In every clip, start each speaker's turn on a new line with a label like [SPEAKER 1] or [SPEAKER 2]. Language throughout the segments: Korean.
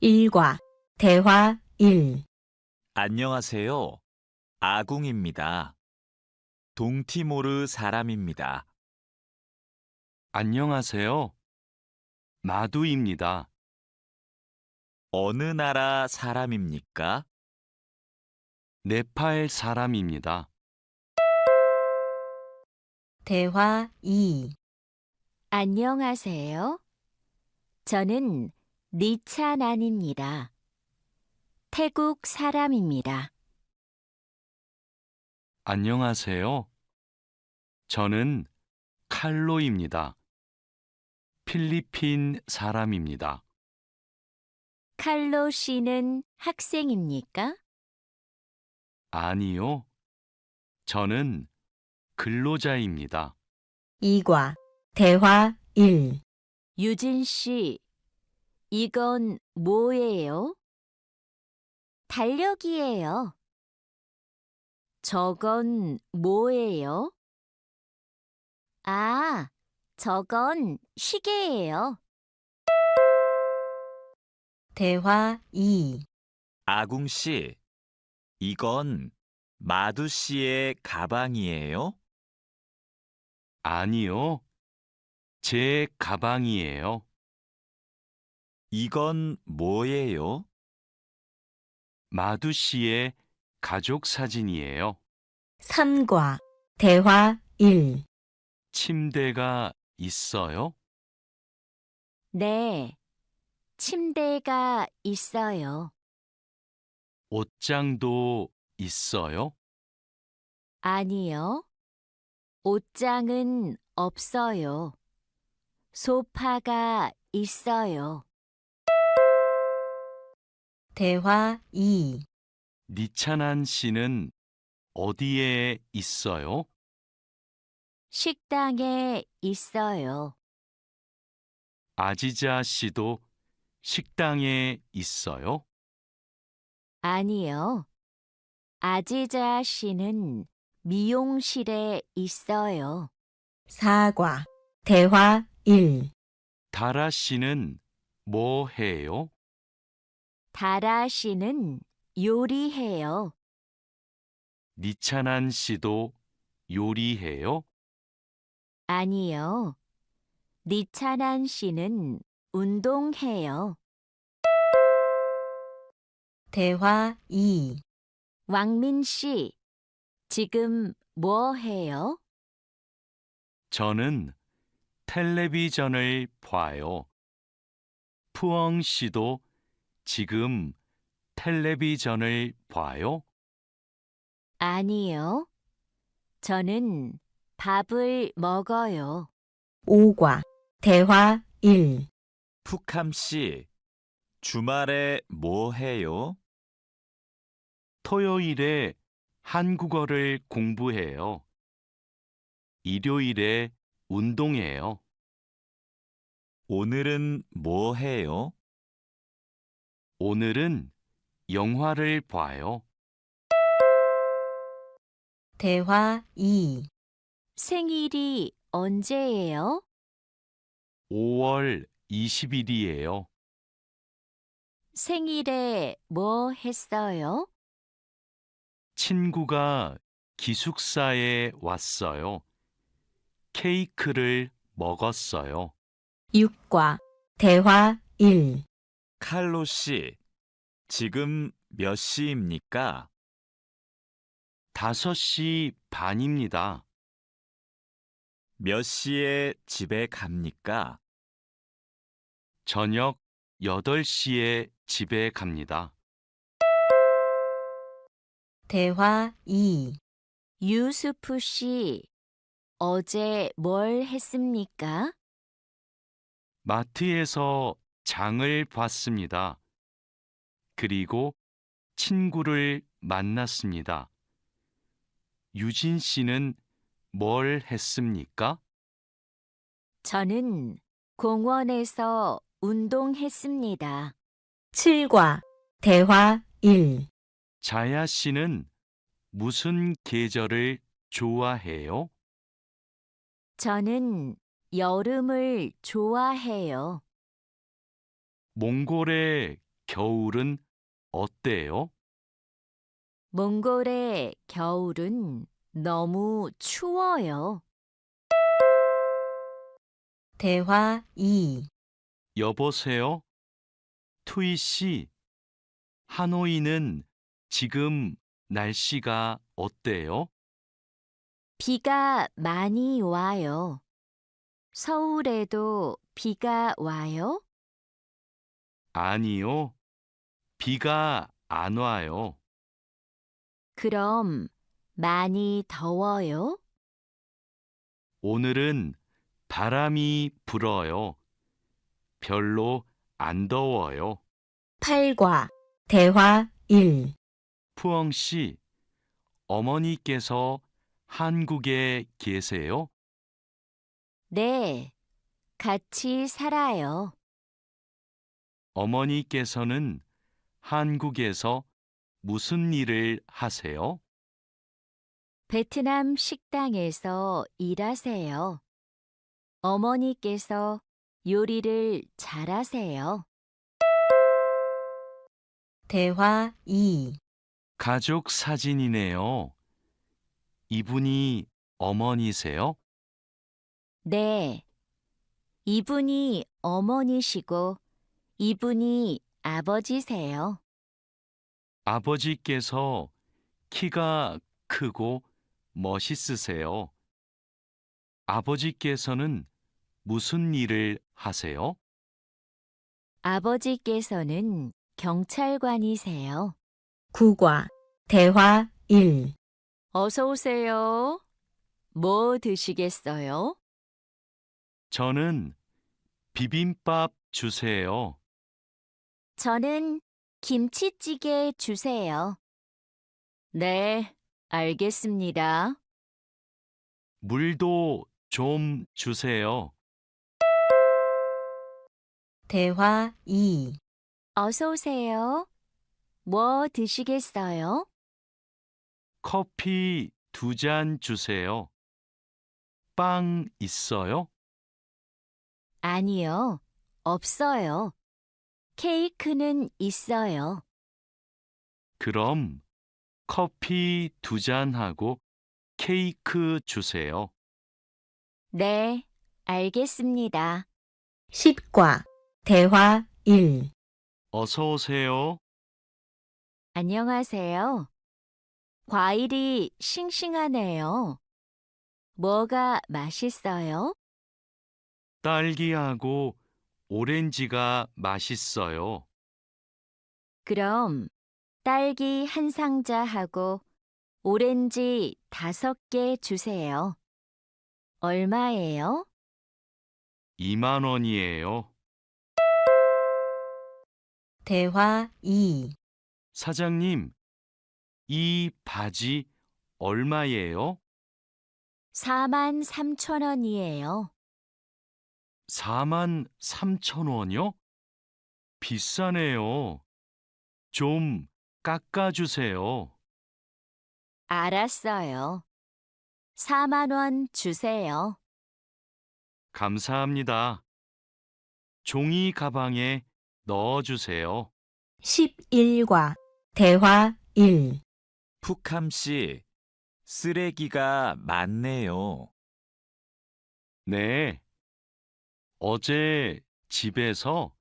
[SPEAKER 1] 1과 대화 1.
[SPEAKER 2] 안녕하세요. 아궁입니다. 동티모르 사람입니다.
[SPEAKER 3] 안녕하세요. 마두입니다.
[SPEAKER 2] 어느 나라 사람입니까?
[SPEAKER 3] 네팔 사람입니다.
[SPEAKER 1] 대화 2.
[SPEAKER 4] 안녕하세요. 저는 니찬안입니다. 태국 사람입니다.
[SPEAKER 3] 안녕하세요. 저는 칼로입니다. 필리핀 사람입니다.
[SPEAKER 4] 칼로 씨는 학생입니까?
[SPEAKER 3] 아니요. 저는 근로자입니다.
[SPEAKER 1] 2과 대화 1.
[SPEAKER 4] 유진 씨, 이건 뭐예요? 달력이에요. 저건 뭐예요? 아, 저건 시계예요.
[SPEAKER 1] 대화 2.
[SPEAKER 2] 아궁 씨, 이건 마두 씨의 가방이에요?
[SPEAKER 3] 아니요. 제 가방이에요.
[SPEAKER 2] 이건 뭐예요?
[SPEAKER 3] 마두 씨의 가족 사진이에요.
[SPEAKER 1] 3과 대화 1.
[SPEAKER 3] 침대가 있어요?
[SPEAKER 4] 네, 침대가 있어요.
[SPEAKER 3] 옷장도 있어요?
[SPEAKER 4] 아니요, 옷장은 없어요. 소파가 있어요.
[SPEAKER 1] 대화 2.
[SPEAKER 3] 니찬한 씨는 어디에 있어요?
[SPEAKER 4] 식당에 있어요.
[SPEAKER 3] 아지자 씨도 식당에 있어요?
[SPEAKER 4] 아니요, 아지자 씨는 미용실에 있어요.
[SPEAKER 1] 4과 대화 1.
[SPEAKER 3] 다라 씨는 뭐 해요?
[SPEAKER 4] 다라 씨는 요리해요.
[SPEAKER 3] 니찬한 씨도 요리해요?
[SPEAKER 4] 아니요, 니찬한 씨는 운동해요.
[SPEAKER 1] 대화 2.
[SPEAKER 4] 왕민 씨, 지금 뭐 해요?
[SPEAKER 3] 저는 텔레비전을 봐요. 푸엉 씨도 지금 텔레비전을 봐요?
[SPEAKER 4] 아니요, 저는 밥을 먹어요.
[SPEAKER 1] 5과 대화 1.
[SPEAKER 2] 푸캄 씨, 주말에 뭐 해요?
[SPEAKER 3] 토요일에 한국어를 공부해요. 일요일에 운동해요.
[SPEAKER 2] 오늘은 뭐 해요?
[SPEAKER 3] 오늘은 영화를 봐요.
[SPEAKER 1] 대화 2.
[SPEAKER 4] 생일이 언제예요?
[SPEAKER 3] 5월 20일이에요.
[SPEAKER 4] 생일에 뭐 했어요?
[SPEAKER 3] 친구가 기숙사에 왔어요. 케이크를 먹었어요.
[SPEAKER 1] 6과 대화 1.
[SPEAKER 2] 칼로 씨, 지금 몇 시입니까?
[SPEAKER 3] 5시 반입니다.
[SPEAKER 2] 몇 시에 집에 갑니까?
[SPEAKER 3] 저녁 8시에 집에 갑니다.
[SPEAKER 1] 대화 2.
[SPEAKER 4] 유수프 씨, 어제 뭘 했습니까?
[SPEAKER 3] 마트에서 장을 봤습니다. 그리고 친구를 만났습니다. 유진 씨는 뭘 했습니까?
[SPEAKER 4] 저는 공원에서 운동했습니다.
[SPEAKER 1] 7과 대화 1.
[SPEAKER 3] 자야 씨는 무슨 계절을 좋아해요?
[SPEAKER 4] 저는 여름을 좋아해요.
[SPEAKER 3] 몽골에 겨울은 어때요?
[SPEAKER 4] 몽골의 겨울은 너무 추워요.
[SPEAKER 1] 대화 2.
[SPEAKER 3] 여보세요? 투이 씨, 하노이는 지금 날씨가 어때요?
[SPEAKER 4] 비가 많이 와요. 서울에도 비가 와요?
[SPEAKER 3] 아니요. 비가 안 와요.
[SPEAKER 4] 그럼 많이 더워요?
[SPEAKER 3] 오늘은 바람이 불어요. 별로 안 더워요.
[SPEAKER 1] 8과 대화 1.
[SPEAKER 3] 푸엉 씨, 어머니께서 한국에 계세요?
[SPEAKER 4] 네, 같이 살아요.
[SPEAKER 3] 어머니께서는 한국에서 무슨 일을 하세요?
[SPEAKER 4] 베트남 식당에서 일하세요. 어머니께서 요리를 잘하세요.
[SPEAKER 1] 대화 2.
[SPEAKER 3] 가족 사진이네요. 이분이 어머니세요?
[SPEAKER 4] 네, 이분이 어머니시고 이분이 아버지세요.
[SPEAKER 3] 아버지께서 키가 크고 멋있으세요. 아버지께서는 무슨 일을 하세요?
[SPEAKER 4] 아버지께서는 경찰관이세요.
[SPEAKER 1] 9과 대화 1.
[SPEAKER 4] 어서 오세요. 뭐 드시겠어요?
[SPEAKER 3] 저는 비빔밥 주세요.
[SPEAKER 4] 저는 김치찌개 주세요. 네, 알겠습니다.
[SPEAKER 3] 물도 좀 주세요.
[SPEAKER 1] 대화 2.
[SPEAKER 4] 어서 오세요. 뭐 드시겠어요?
[SPEAKER 3] 커피 2잔 주세요. 빵 있어요?
[SPEAKER 4] 아니요, 없어요. 케이크는 있어요.
[SPEAKER 3] 그럼 커피 2잔하고 케이크 주세요.
[SPEAKER 4] 네, 알겠습니다.
[SPEAKER 1] 10과 대화 1.
[SPEAKER 3] 어서 오세요.
[SPEAKER 4] 안녕하세요. 과일이 싱싱하네요. 뭐가 맛있어요?
[SPEAKER 3] 딸기하고 오렌지가 맛있어요.
[SPEAKER 4] 그럼 딸기 한 상자하고 오렌지 5개 주세요. 얼마예요?
[SPEAKER 3] 2만 원이에요.
[SPEAKER 1] 대화 2.
[SPEAKER 3] 사장님, 이 바지 얼마예요?
[SPEAKER 4] 43,000원이에요.
[SPEAKER 3] 4만 3천 원이요? 비싸네요. 좀 깎아주세요.
[SPEAKER 4] 알았어요. 4만 원 주세요.
[SPEAKER 3] 감사합니다. 종이 가방에 넣어주세요.
[SPEAKER 1] 11과 대화 1.
[SPEAKER 2] 푸캄 씨, 쓰레기가 많네요.
[SPEAKER 3] 네. 어제 집에서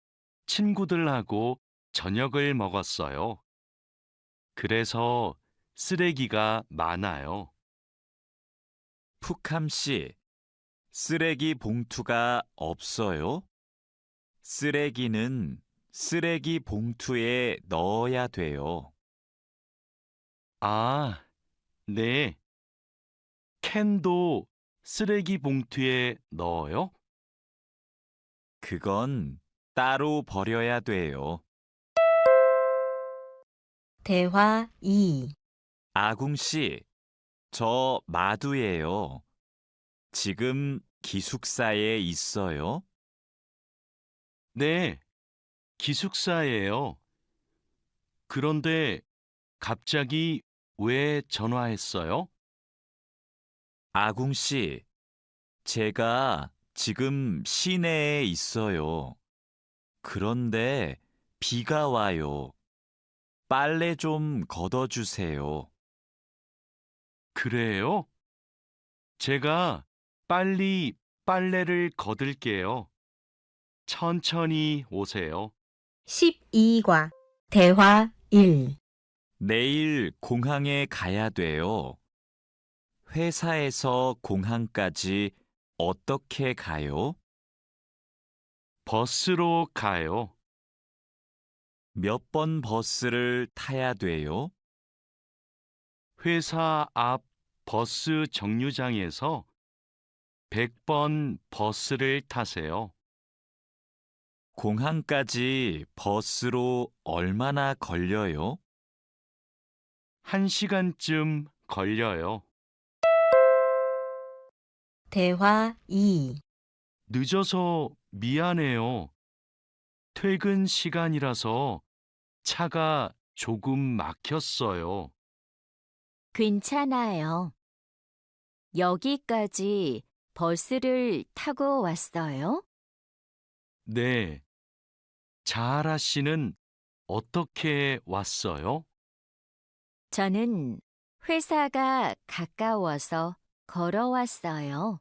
[SPEAKER 3] 친구들하고 저녁을 먹었어요. 그래서 쓰레기가 많아요.
[SPEAKER 2] 푸캄 씨, 쓰레기 봉투가 없어요? 쓰레기는 쓰레기 봉투에 넣어야 돼요.
[SPEAKER 3] 아, 네. 캔도 쓰레기 봉투에 넣어요?
[SPEAKER 2] 그건 따로 버려야 돼요.
[SPEAKER 1] 대화 2.
[SPEAKER 2] 아궁 씨, 저 마두예요. 지금 기숙사에 있어요?
[SPEAKER 3] 네. 기숙사예요. 그런데 갑자기 왜 전화했어요?
[SPEAKER 2] 아궁 씨, 제가 지금 시내에 있어요. 그런데 비가 와요. 빨래 좀 걷어주세요.
[SPEAKER 3] 그래요? 제가 빨리 빨래를 걷을게요. 천천히 오세요.
[SPEAKER 1] 12과 대화 1.
[SPEAKER 2] 내일 공항에 가야 돼요. 회사에서 공항까지 어떻게 가요?
[SPEAKER 3] 버스로 가요.
[SPEAKER 2] 몇 번 버스를 타야 돼요?
[SPEAKER 3] 회사 앞 버스 정류장에서 100번 버스를 타세요.
[SPEAKER 2] 공항까지 버스로 얼마나 걸려요?
[SPEAKER 3] 1시간쯤 걸려요.
[SPEAKER 1] 대화 2.
[SPEAKER 3] 늦어서 미안해요. 퇴근 시간이라서 차가 조금 막혔어요.
[SPEAKER 4] 괜찮아요. 여기까지 버스를 타고 왔어요?
[SPEAKER 3] 네. 자하라 씨는 어떻게 왔어요?
[SPEAKER 4] 저는 회사가 가까워서 걸어왔어요.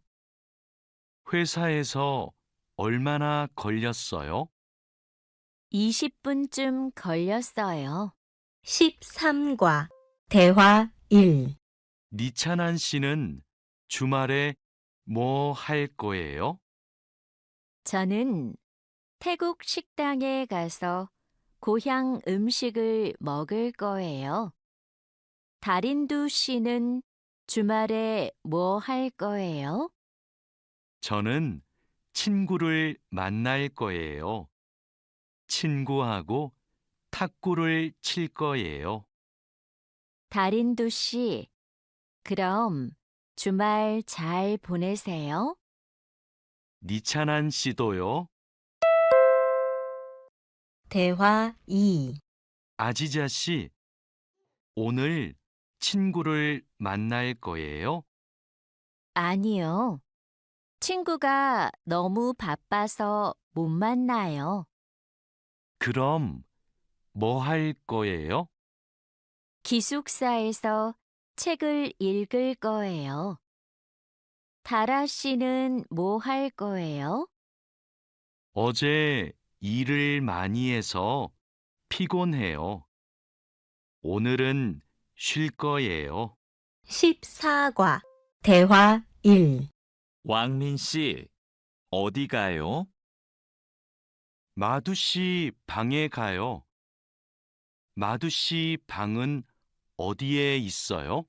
[SPEAKER 3] 회사에서 얼마나 걸렸어요?
[SPEAKER 4] 20분쯤 걸렸어요.
[SPEAKER 1] 13과 대화 1.
[SPEAKER 3] 니찬한 씨는 주말에 뭐 할 거예요?
[SPEAKER 4] 저는 태국 식당에 가서 고향 음식을 먹을 거예요. 다린두 씨는 주말에 뭐 할 거예요?
[SPEAKER 3] 저는 친구를 만날 거예요. 친구하고 탁구를 칠 거예요.
[SPEAKER 4] 다린두 씨, 그럼 주말 잘 보내세요.
[SPEAKER 3] 니찬한 씨도요.
[SPEAKER 1] 대화 2.
[SPEAKER 3] 아지자 씨, 오늘 친구를 만날 거예요?
[SPEAKER 4] 아니요. 친구가 너무 바빠서 못 만나요.
[SPEAKER 3] 그럼 뭐 할 거예요?
[SPEAKER 4] 기숙사에서 책을 읽을 거예요. 다라 씨는 뭐 할 거예요?
[SPEAKER 3] 어제 일을 많이 해서 피곤해요. 오늘은 쉴 거예요.
[SPEAKER 1] 14과 대화 1.
[SPEAKER 2] 왕민 씨, 어디 가요?
[SPEAKER 3] 마두 씨 방에 가요. 마두 씨 방은 어디에 있어요?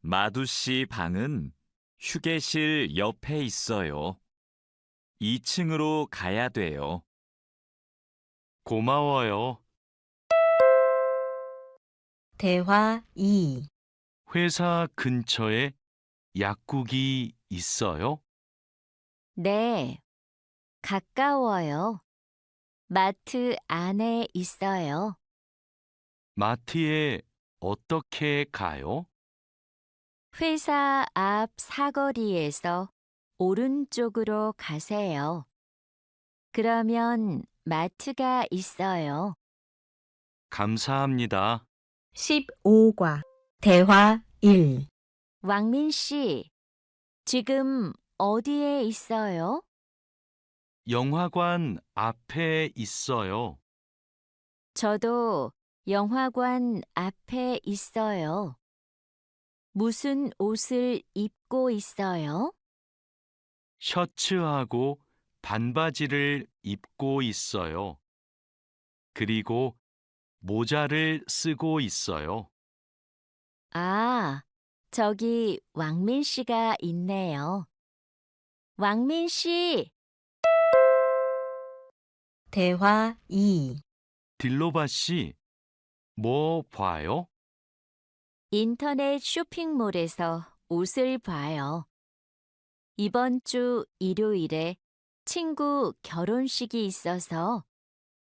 [SPEAKER 2] 마두 씨 방은 휴게실 옆에 있어요. 2층으로 가야 돼요.
[SPEAKER 3] 고마워요.
[SPEAKER 1] 대화 2.
[SPEAKER 3] 회사 근처에 약국이 있어요?
[SPEAKER 4] 네, 가까워요. 마트 안에 있어요.
[SPEAKER 3] 마트에 어떻게 가요?
[SPEAKER 4] 회사 앞 사거리에서 오른쪽으로 가세요. 그러면 마트가 있어요.
[SPEAKER 3] 감사합니다.
[SPEAKER 1] 15과 대화 1.
[SPEAKER 4] 왕민 씨, 지금 어디에 있어요?
[SPEAKER 3] 영화관 앞에 있어요.
[SPEAKER 4] 저도 영화관 앞에 있어요. 무슨 옷을 입고 있어요?
[SPEAKER 3] 셔츠하고 반바지를 입고 있어요. 그리고 모자를 쓰고 있어요.
[SPEAKER 4] 아, 저기 왕민 씨가 있네요. 왕민 씨,
[SPEAKER 1] 대화 2.
[SPEAKER 3] 딜로바 씨, 뭐 봐요?
[SPEAKER 4] 인터넷 쇼핑몰에서 옷을 봐요. 이번 주 일요일에 친구 결혼식이 있어서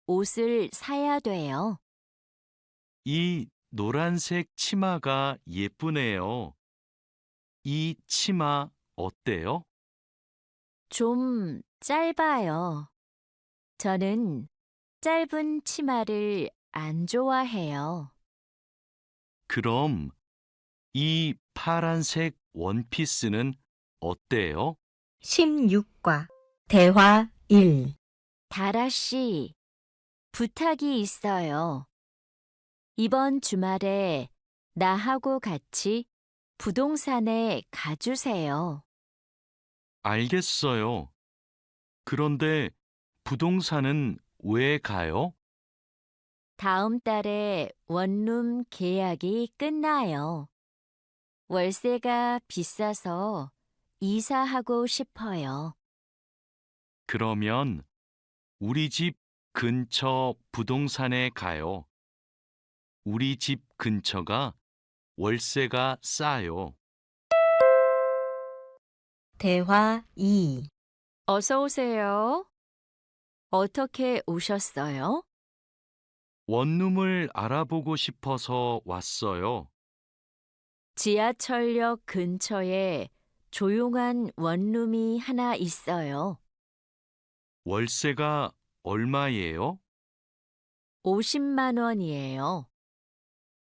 [SPEAKER 4] 옷을 사야 돼요.
[SPEAKER 3] 이 노란색 치마가 예쁘네요. 이 치마 어때요?
[SPEAKER 4] 좀 짧아요. 저는 짧은 치마를 안 좋아해요.
[SPEAKER 3] 그럼 이 파란색 원피스는 어때요?
[SPEAKER 1] 16과 대화 1.
[SPEAKER 4] 다라 씨, 부탁이 있어요. 이번 주말에 나하고 같이 부동산에 가주세요.
[SPEAKER 3] 알겠어요. 그런데 부동산은 왜 가요?
[SPEAKER 4] 다음 달에 원룸 계약이 끝나요. 월세가 비싸서 이사하고 싶어요.
[SPEAKER 3] 그러면 우리 집 근처 부동산에 가요. 우리 집 근처가 월세가 싸요.
[SPEAKER 1] 대화 2.
[SPEAKER 4] 어서 오세요. 어떻게 오셨어요?
[SPEAKER 3] 원룸을 알아보고 싶어서 왔어요.
[SPEAKER 4] 지하철역 근처에 조용한 원룸이 하나 있어요.
[SPEAKER 3] 월세가 얼마예요?
[SPEAKER 4] 50만 원이에요.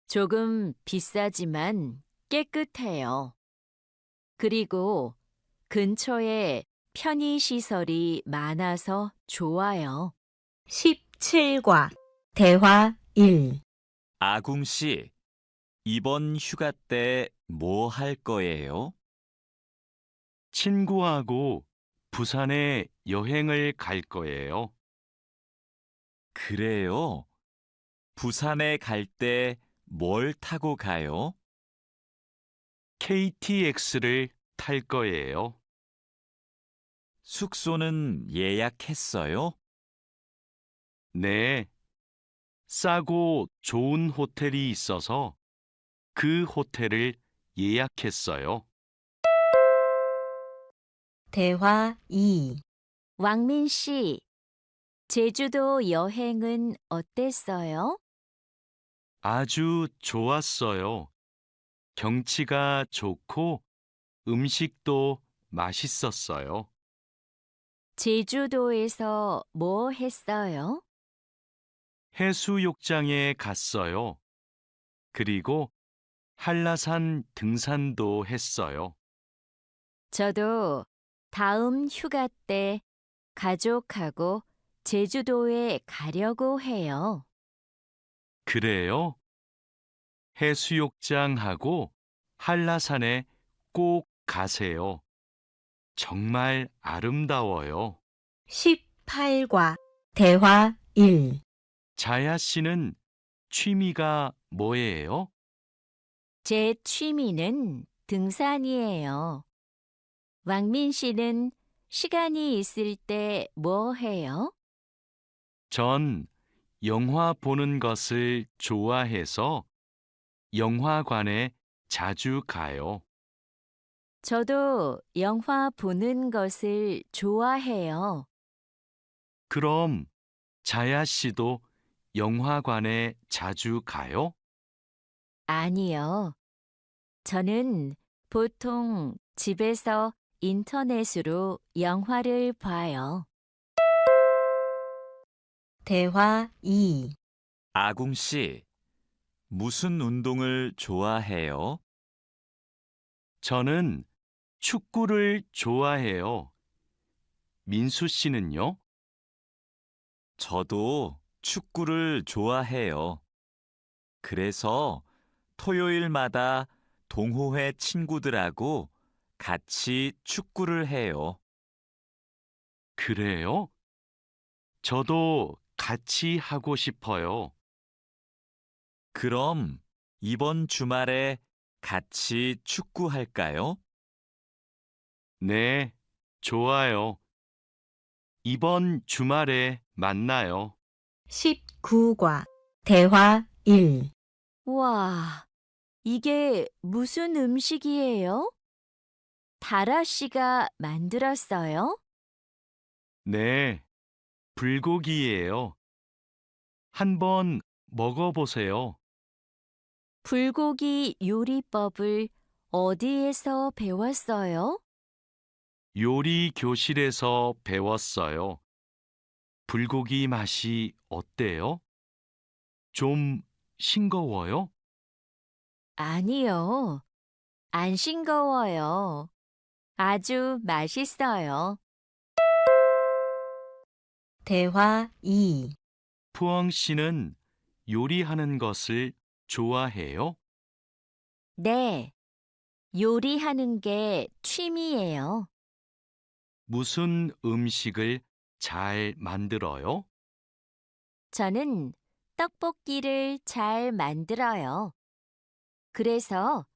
[SPEAKER 4] 조금 비싸지만 깨끗해요. 그리고 근처에 편의시설이 많아서 좋아요.
[SPEAKER 1] 17과 대화 1.
[SPEAKER 2] 아궁 씨, 이번 휴가 때 뭐 할 거예요?
[SPEAKER 3] 친구하고 부산에 여행을 갈 거예요.
[SPEAKER 2] 그래요. 부산에 갈 때 뭘 타고 가요?
[SPEAKER 3] KTX를 탈 거예요.
[SPEAKER 2] 숙소는 예약했어요?
[SPEAKER 3] 네. 싸고 좋은 호텔이 있어서 그 호텔을 예약했어요.
[SPEAKER 1] 대화 2.
[SPEAKER 4] 왕민 씨, 제주도 여행은 어땠어요?
[SPEAKER 3] 아주 좋았어요. 경치가 좋고 음식도 맛있었어요.
[SPEAKER 4] 제주도에서 뭐 했어요?
[SPEAKER 3] 해수욕장에 갔어요. 그리고 한라산 등산도 했어요.
[SPEAKER 4] 저도 다음 휴가 때 가족하고 제주도에 가려고 해요.
[SPEAKER 3] 그래요? 해수욕장하고 한라산에 꼭 가세요. 정말 아름다워요.
[SPEAKER 1] 18과 대화 1.
[SPEAKER 3] 자야 씨는 취미가 뭐예요?
[SPEAKER 4] 제 취미는 등산이에요. 왕민 씨는 시간이 있을 때 뭐 해요?
[SPEAKER 3] 전 영화 보는 것을 좋아해서 영화관에 자주 가요.
[SPEAKER 4] 저도 영화 보는 것을 좋아해요.
[SPEAKER 3] 그럼 자야 씨도 영화관에 자주 가요?
[SPEAKER 4] 아니요. 저는 보통 집에서 인터넷으로 영화를 봐요.
[SPEAKER 1] 대화 2.
[SPEAKER 2] 아궁 씨, 무슨 운동을 좋아해요?
[SPEAKER 3] 저는 축구를 좋아해요. 민수 씨는요?
[SPEAKER 2] 저도 축구를 좋아해요. 그래서 토요일마다 동호회 친구들하고 같이 축구를 해요.
[SPEAKER 3] 그래요? 저도 같이 하고 싶어요.
[SPEAKER 2] 그럼 이번 주말에 같이 축구할까요?
[SPEAKER 3] 네, 좋아요. 이번 주말에 만나요.
[SPEAKER 1] 19과 대화 1.
[SPEAKER 4] 와, 이게 무슨 음식이에요? 다라 씨가 만들었어요?
[SPEAKER 3] 네, 불고기예요. 한번 먹어보세요.
[SPEAKER 4] 불고기 요리법을 어디에서 배웠어요?
[SPEAKER 3] 요리 교실에서 배웠어요. 불고기 맛이 어때요? 좀 싱거워요?
[SPEAKER 4] 아니요. 안 싱거워요. 아주 맛있어요.
[SPEAKER 1] 대화 2.
[SPEAKER 3] 푸엉 씨는 요리하는 것을 좋아해요?
[SPEAKER 4] 네. 요리하는 게 취미예요.
[SPEAKER 3] 무슨 음식을 잘 만들어요?
[SPEAKER 4] 저는 떡볶이를 잘 만들어요. 그래서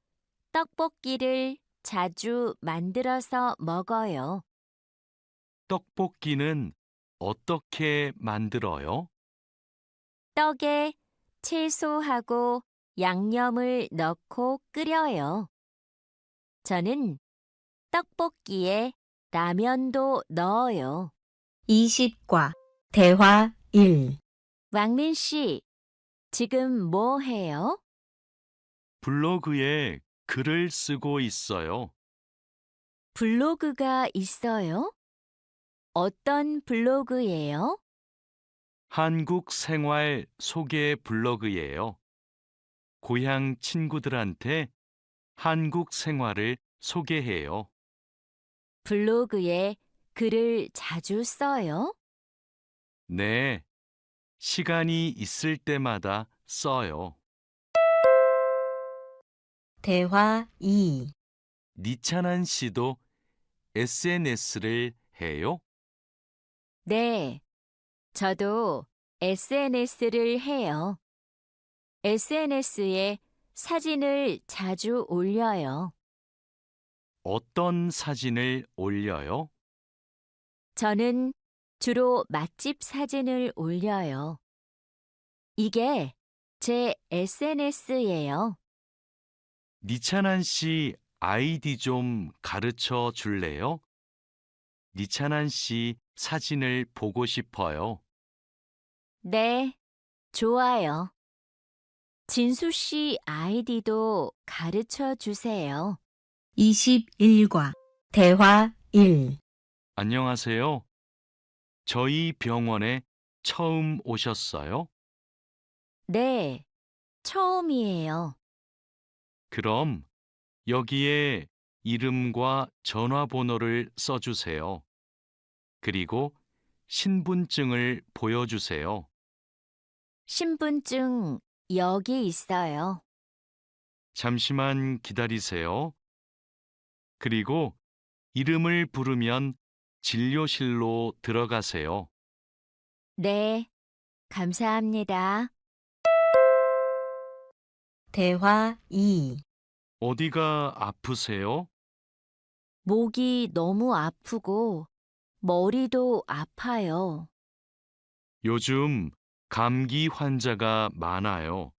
[SPEAKER 4] 떡볶이를 자주 만들어서 먹어요.
[SPEAKER 3] 떡볶이는 어떻게 만들어요?
[SPEAKER 4] 떡에 채소하고 양념을 넣고 끓여요. 저는 떡볶이에 라면도 넣어요.
[SPEAKER 1] 20과 대화 1.
[SPEAKER 4] 왕민 씨, 지금 뭐 해요?
[SPEAKER 3] 블로그에 글을 쓰고 있어요.
[SPEAKER 4] 블로그가 있어요? 어떤 블로그예요?
[SPEAKER 3] 한국 생활 소개 블로그예요. 고향 친구들한테 한국 생활을 소개해요.
[SPEAKER 4] 블로그에 글을 자주 써요?
[SPEAKER 3] 네, 시간이 있을 때마다 써요.
[SPEAKER 1] 대화 2.
[SPEAKER 3] 니찬한 씨도 SNS를 해요?
[SPEAKER 4] 네, 저도 SNS를 해요. SNS에 사진을 자주 올려요.
[SPEAKER 3] 어떤 사진을 올려요?
[SPEAKER 4] 저는 주로 맛집 사진을 올려요. 이게 제 SNS예요.
[SPEAKER 3] 니찬한 씨 아이디 좀 가르쳐 줄래요? 니찬한 씨 사진을 보고 싶어요.
[SPEAKER 4] 네, 좋아요. 진수 씨 아이디도 가르쳐 주세요.
[SPEAKER 1] 21과 대화 1.
[SPEAKER 3] 안녕하세요. 저희 병원에 처음 오셨어요?
[SPEAKER 4] 네, 처음이에요.
[SPEAKER 3] 그럼 여기에 이름과 전화번호를 써주세요. 그리고 신분증을 보여주세요.
[SPEAKER 4] 신분증 여기 있어요.
[SPEAKER 3] 잠시만 기다리세요. 그리고 이름을 부르면 진료실로 들어가세요.
[SPEAKER 4] 네, 감사합니다.
[SPEAKER 1] 대화 2.
[SPEAKER 3] 어디가 아프세요?
[SPEAKER 4] 목이 너무 아프고 머리도 아파요.
[SPEAKER 3] 요즘 감기 환자가 많아요.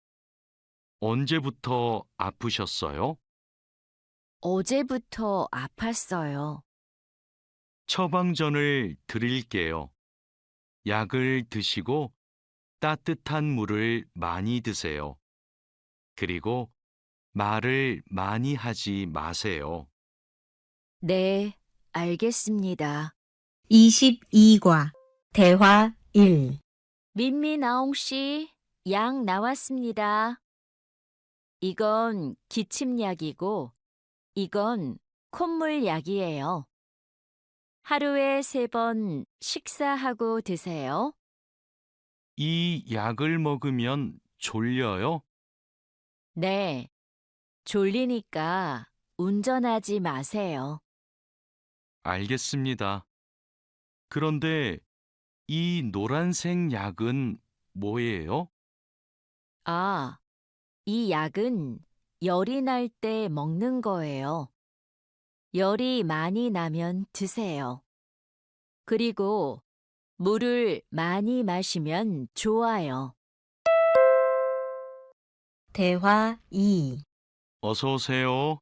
[SPEAKER 3] 언제부터 아프셨어요?
[SPEAKER 4] 어제부터 아팠어요.
[SPEAKER 3] 처방전을 드릴게요. 약을 드시고 따뜻한 물을 많이 드세요. 그리고 말을 많이 하지 마세요.
[SPEAKER 4] 네, 알겠습니다.
[SPEAKER 1] 22과 대화 1.
[SPEAKER 4] 민미나옹 씨, 약 나왔습니다. 이건 기침약이고, 이건 콧물약이에요. 하루에 3번 식사하고 드세요.
[SPEAKER 3] 이 약을 먹으면 졸려요?
[SPEAKER 4] 네, 졸리니까 운전하지 마세요.
[SPEAKER 3] 알겠습니다. 그런데 이 노란색 약은 뭐예요?
[SPEAKER 4] 아, 이 약은 열이 날 때 먹는 거예요. 열이 많이 나면 드세요. 그리고 물을 많이 마시면 좋아요.
[SPEAKER 1] 대화 2.
[SPEAKER 3] 어서 오세요.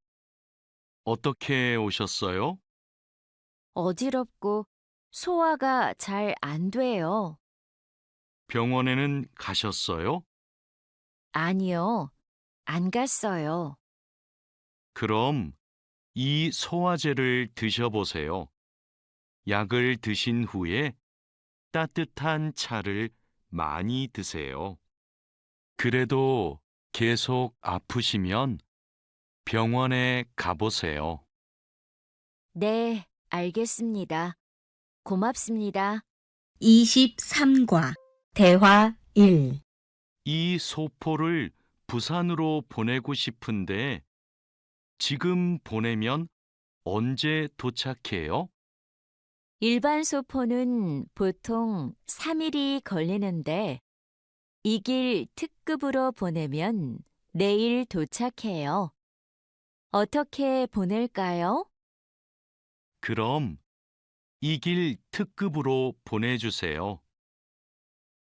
[SPEAKER 3] 어떻게 오셨어요?
[SPEAKER 4] 어지럽고 소화가 잘 안 돼요.
[SPEAKER 3] 병원에는 가셨어요?
[SPEAKER 4] 아니요, 안 갔어요.
[SPEAKER 3] 그럼 이 소화제를 드셔보세요. 약을 드신 후에 따뜻한 차를 많이 드세요. 그래도 계속 아프시면 병원에 가보세요.
[SPEAKER 4] 네, 알겠습니다. 고맙습니다.
[SPEAKER 1] 23과 대화 1.
[SPEAKER 3] 이 소포를 부산으로 보내고 싶은데 지금 보내면 언제 도착해요?
[SPEAKER 4] 일반 소포는 보통 3일이 걸리는데 이 길 특급으로 보내면 내일 도착해요. 어떻게 보낼까요?
[SPEAKER 3] 그럼 이 길 특급으로 보내주세요.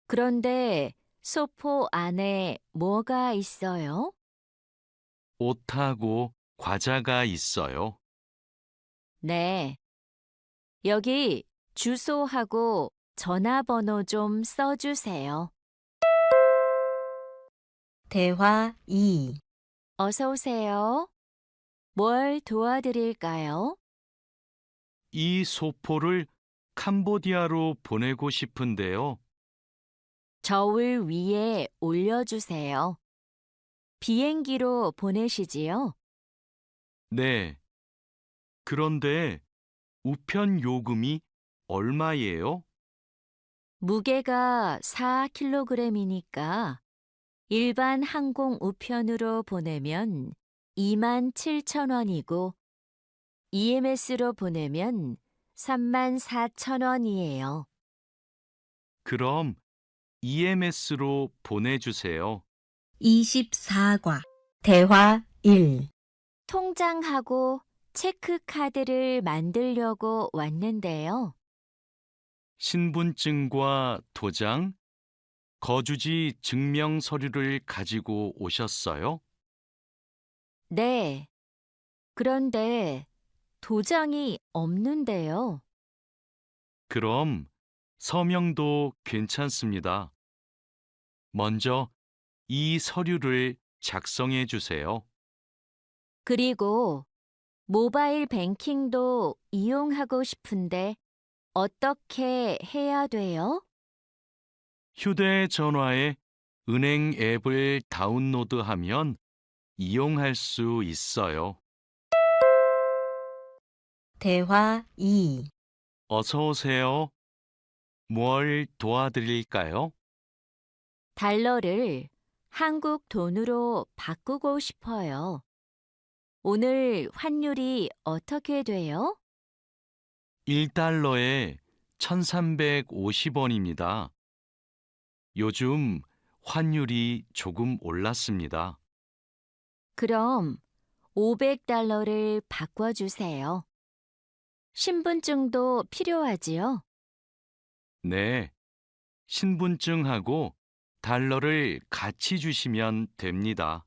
[SPEAKER 4] 그런데 소포 안에 뭐가 있어요?
[SPEAKER 3] 옷하고 과자가 있어요.
[SPEAKER 4] 네. 여기 주소하고 전화번호 좀 써주세요.
[SPEAKER 1] 대화 2.
[SPEAKER 4] 어서 오세요. 뭘 도와드릴까요?
[SPEAKER 3] 이 소포를 캄보디아로 보내고 싶은데요.
[SPEAKER 4] 저울 위에 올려주세요. 비행기로 보내시지요?
[SPEAKER 3] 네. 그런데 우편 요금이 얼마예요?
[SPEAKER 4] 무게가 4kg이니까 일반 항공 우편으로 보내면 27,000원이고 EMS로 보내면 34,000원이에요.
[SPEAKER 3] 그럼 EMS로 보내주세요.
[SPEAKER 1] 24과 대화 1.
[SPEAKER 4] 통장하고 체크카드를 만들려고 왔는데요.
[SPEAKER 3] 신분증과 도장, 거주지 증명 서류를 가지고 오셨어요?
[SPEAKER 4] 네. 그런데 도장이 없는데요.
[SPEAKER 3] 그럼 서명도 괜찮습니다. 먼저 이 서류를 작성해 주세요.
[SPEAKER 4] 그리고 모바일 뱅킹도 이용하고 싶은데 어떻게 해야 돼요?
[SPEAKER 3] 휴대전화에 은행 앱을 다운로드하면 이용할 수 있어요.
[SPEAKER 1] 대화 2.
[SPEAKER 3] 어서 오세요. 뭘 도와드릴까요?
[SPEAKER 4] 달러를 한국 돈으로 바꾸고 싶어요. 오늘 환율이 어떻게 돼요?
[SPEAKER 3] 1달러에 1,350원입니다. 요즘 환율이 조금 올랐습니다.
[SPEAKER 4] 그럼 500달러를 바꿔주세요. 신분증도 필요하지요?
[SPEAKER 3] 네, 신분증하고 달러를 같이 주시면 됩니다.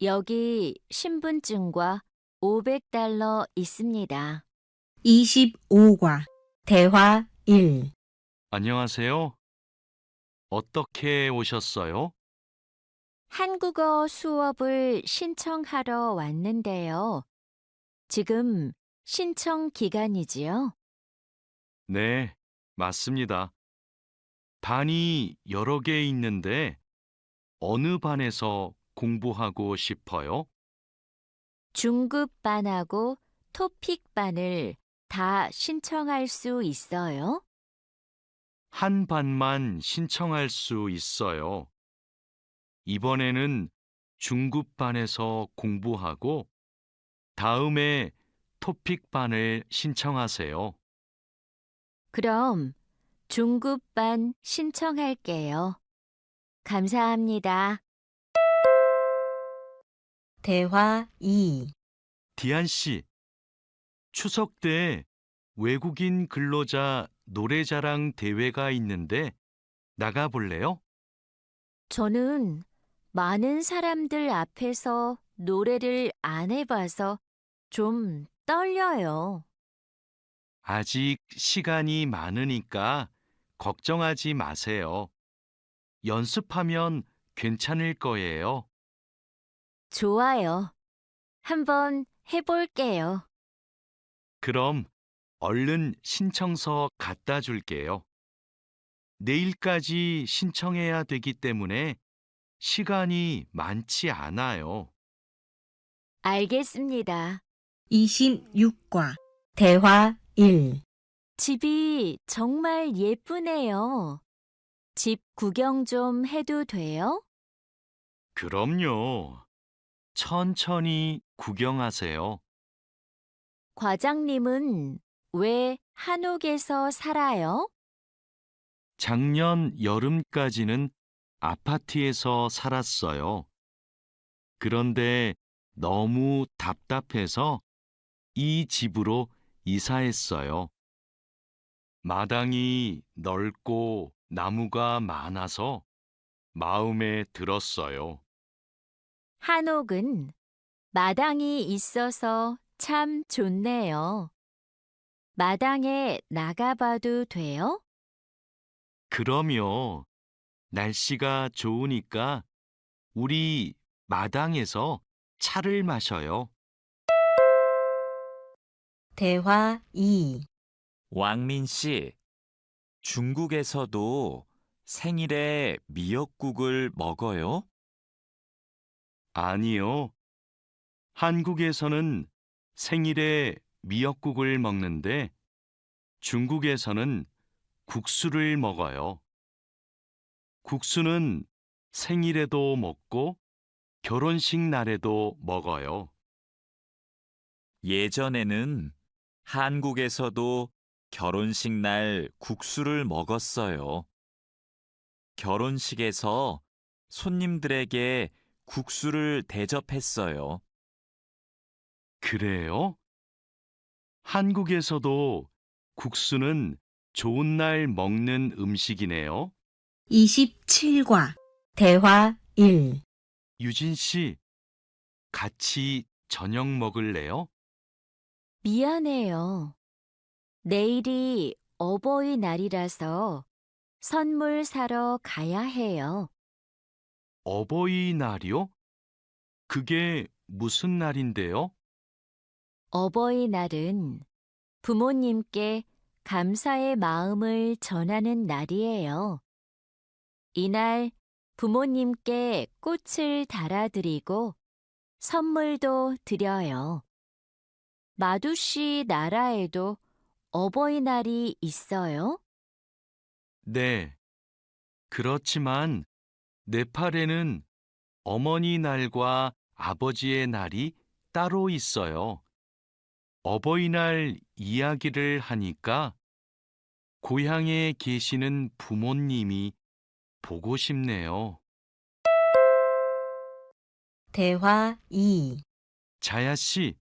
[SPEAKER 4] 여기 신분증과 500달러 있습니다.
[SPEAKER 1] 25과 대화 1.
[SPEAKER 3] 안녕하세요. 어떻게 오셨어요?
[SPEAKER 4] 한국어 수업을 신청하러 왔는데요. 지금 신청 기간이지요?
[SPEAKER 3] 네, 맞습니다. 반이 여러 개 있는데 어느 반에서 공부하고 싶어요?
[SPEAKER 4] 중급반하고 토픽반을 다 신청할 수 있어요?
[SPEAKER 3] 한 반만 신청할 수 있어요. 이번에는 중급반에서 공부하고 다음에 토픽반을 신청하세요.
[SPEAKER 4] 그럼 중급반 신청할게요. 감사합니다.
[SPEAKER 1] 대화 2.
[SPEAKER 3] 디안 씨, 추석 때 외국인 근로자 노래자랑 대회가 있는데 나가볼래요?
[SPEAKER 4] 저는 많은 사람들 앞에서 노래를 안 해봐서 좀 떨려요.
[SPEAKER 3] 아직 시간이 많으니까 걱정하지 마세요. 연습하면 괜찮을 거예요.
[SPEAKER 4] 좋아요. 한번 해볼게요.
[SPEAKER 3] 그럼 얼른 신청서 갖다 줄게요. 내일까지 신청해야 되기 때문에 시간이 많지 않아요.
[SPEAKER 4] 알겠습니다.
[SPEAKER 1] 26과 대화 1.
[SPEAKER 4] 집이 정말 예쁘네요. 집 구경 좀 해도 돼요?
[SPEAKER 3] 그럼요. 천천히 구경하세요.
[SPEAKER 4] 과장님은 왜 한옥에서 살아요?
[SPEAKER 3] 작년 여름까지는 아파트에서 살았어요. 그런데 너무 답답해서 이 집으로 이사했어요. 마당이 넓고 나무가 많아서 마음에 들었어요.
[SPEAKER 4] 한옥은 마당이 있어서 참 좋네요. 마당에 나가봐도 돼요?
[SPEAKER 3] 그럼요. 날씨가 좋으니까 우리 마당에서 차를 마셔요.
[SPEAKER 1] 대화 2.
[SPEAKER 2] 왕민 씨, 중국에서도 생일에 미역국을 먹어요?
[SPEAKER 3] 아니요. 한국에서는 생일에 미역국을 먹는데 중국에서는 국수를 먹어요. 국수는 생일에도 먹고 결혼식 날에도 먹어요.
[SPEAKER 2] 예전에는 한국에서도 결혼식 날 국수를 먹었어요. 결혼식에서 손님들에게 국수를 대접했어요.
[SPEAKER 3] 그래요? 한국에서도 국수는 좋은 날 먹는 음식이네요.
[SPEAKER 1] 27과 대화 1.
[SPEAKER 3] 유진 씨, 같이 저녁 먹을래요?
[SPEAKER 4] 미안해요. 내일이 어버이날이라서 선물 사러 가야 해요.
[SPEAKER 3] 어버이날이요? 그게 무슨 날인데요?
[SPEAKER 4] 어버이날은 부모님께 감사의 마음을 전하는 날이에요. 이날 부모님께 꽃을 달아드리고 선물도 드려요. 마두 씨 나라에도 어버이날이 있어요?
[SPEAKER 3] 네. 그렇지만 네팔에는 어머니 날과 아버지의 날이 따로 있어요. 어버이날 이야기를 하니까 고향에 계시는 부모님이 보고 싶네요.
[SPEAKER 1] 대화 2.
[SPEAKER 3] 자야 씨,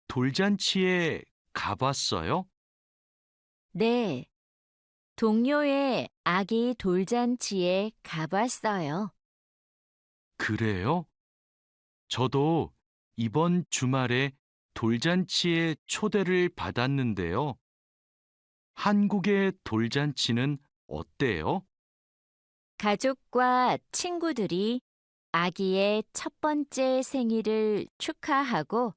[SPEAKER 3] 돌잔치에 가봤어요?
[SPEAKER 4] 네. 동료의 아기 돌잔치에 가봤어요.
[SPEAKER 3] 그래요? 저도 이번 주말에 돌잔치에 초대를 받았는데요. 한국의 돌잔치는 어때요?
[SPEAKER 4] 가족과 친구들이 아기의 첫 번째 생일을 축하하고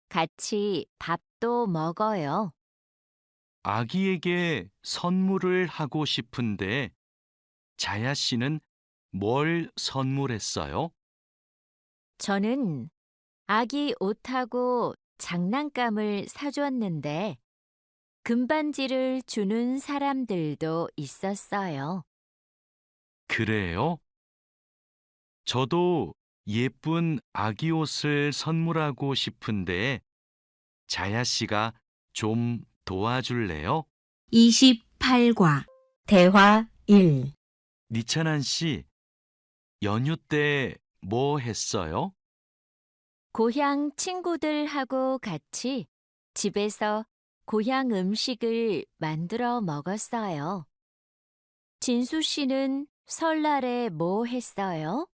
[SPEAKER 4] 같이 밥도 먹어요.
[SPEAKER 3] 아기에게 선물을 하고 싶은데 자야 씨는 뭘 선물했어요?
[SPEAKER 4] 저는 아기 옷하고 장난감을 사줬는데 금반지를 주는 사람들도 있었어요.
[SPEAKER 3] 그래요? 저도 예쁜 아기 옷을 선물하고 싶은데 자야 씨가 좀 도와줄래요?
[SPEAKER 1] 28과 대화 1.
[SPEAKER 3] 니찬한 씨, 연휴 때 뭐 했어요?
[SPEAKER 4] 고향 친구들하고 같이 집에서 고향 음식을 만들어 먹었어요. 진수 씨는 설날에 뭐 했어요?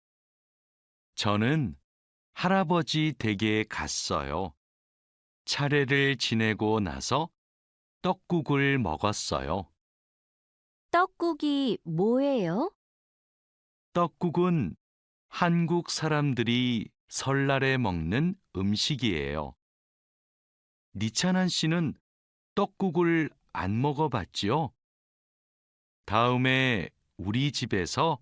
[SPEAKER 3] 저는 할아버지 댁에 갔어요. 차례를 지내고 나서 떡국을 먹었어요.
[SPEAKER 4] 떡국이 뭐예요?
[SPEAKER 3] 떡국은 한국 사람들이 설날에 먹는 음식이에요. 니찬한 씨는 떡국을 안 먹어봤지요? 다음에 우리 집에서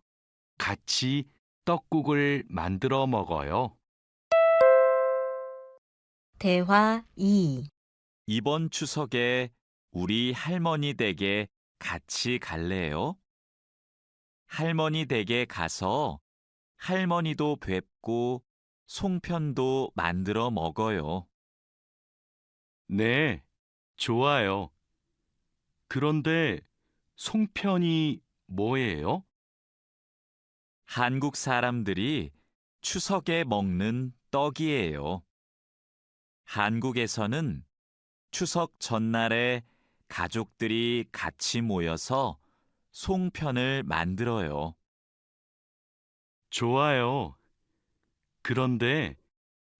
[SPEAKER 3] 같이 떡국을 만들어 먹어요.
[SPEAKER 1] 대화 2.
[SPEAKER 2] 이번 추석에 우리 할머니 댁에 같이 갈래요? 할머니 댁에 가서 할머니도 뵙고 송편도 만들어 먹어요.
[SPEAKER 3] 네, 좋아요. 그런데 송편이 뭐예요?
[SPEAKER 2] 한국 사람들이 추석에 먹는 떡이에요. 한국에서는 추석 전날에 가족들이 같이 모여서 송편을 만들어요.
[SPEAKER 3] 좋아요. 그런데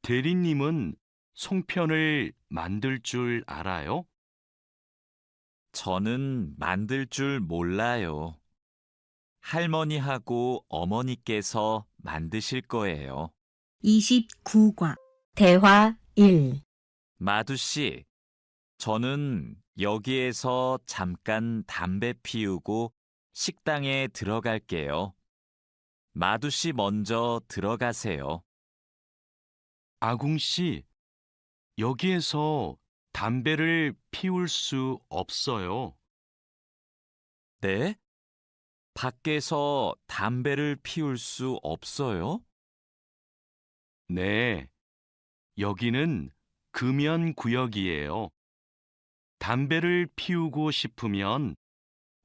[SPEAKER 3] 대리님은 송편을 만들 줄 알아요?
[SPEAKER 2] 저는 만들 줄 몰라요. 할머니하고 어머니께서 만드실 거예요.
[SPEAKER 1] 29과 대화 1.
[SPEAKER 2] 마두 씨, 저는 여기에서 잠깐 담배 피우고 식당에 들어갈게요. 마두 씨 먼저 들어가세요.
[SPEAKER 3] 아궁 씨, 여기에서 담배를 피울 수 없어요.
[SPEAKER 2] 네? 밖에서 담배를 피울 수 없어요?
[SPEAKER 3] 네, 여기는 금연 구역이에요. 담배를 피우고 싶으면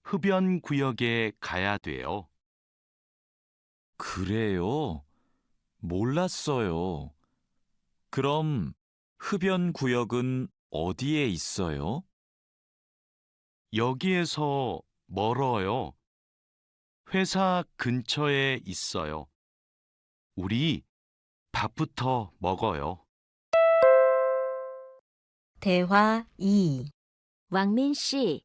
[SPEAKER 3] 흡연 구역에 가야 돼요.
[SPEAKER 2] 그래요? 몰랐어요. 그럼 흡연 구역은 어디에 있어요?
[SPEAKER 3] 여기에서 멀어요. 회사 근처에 있어요. 우리 밥부터 먹어요.
[SPEAKER 1] 대화 2.
[SPEAKER 4] 왕민 씨,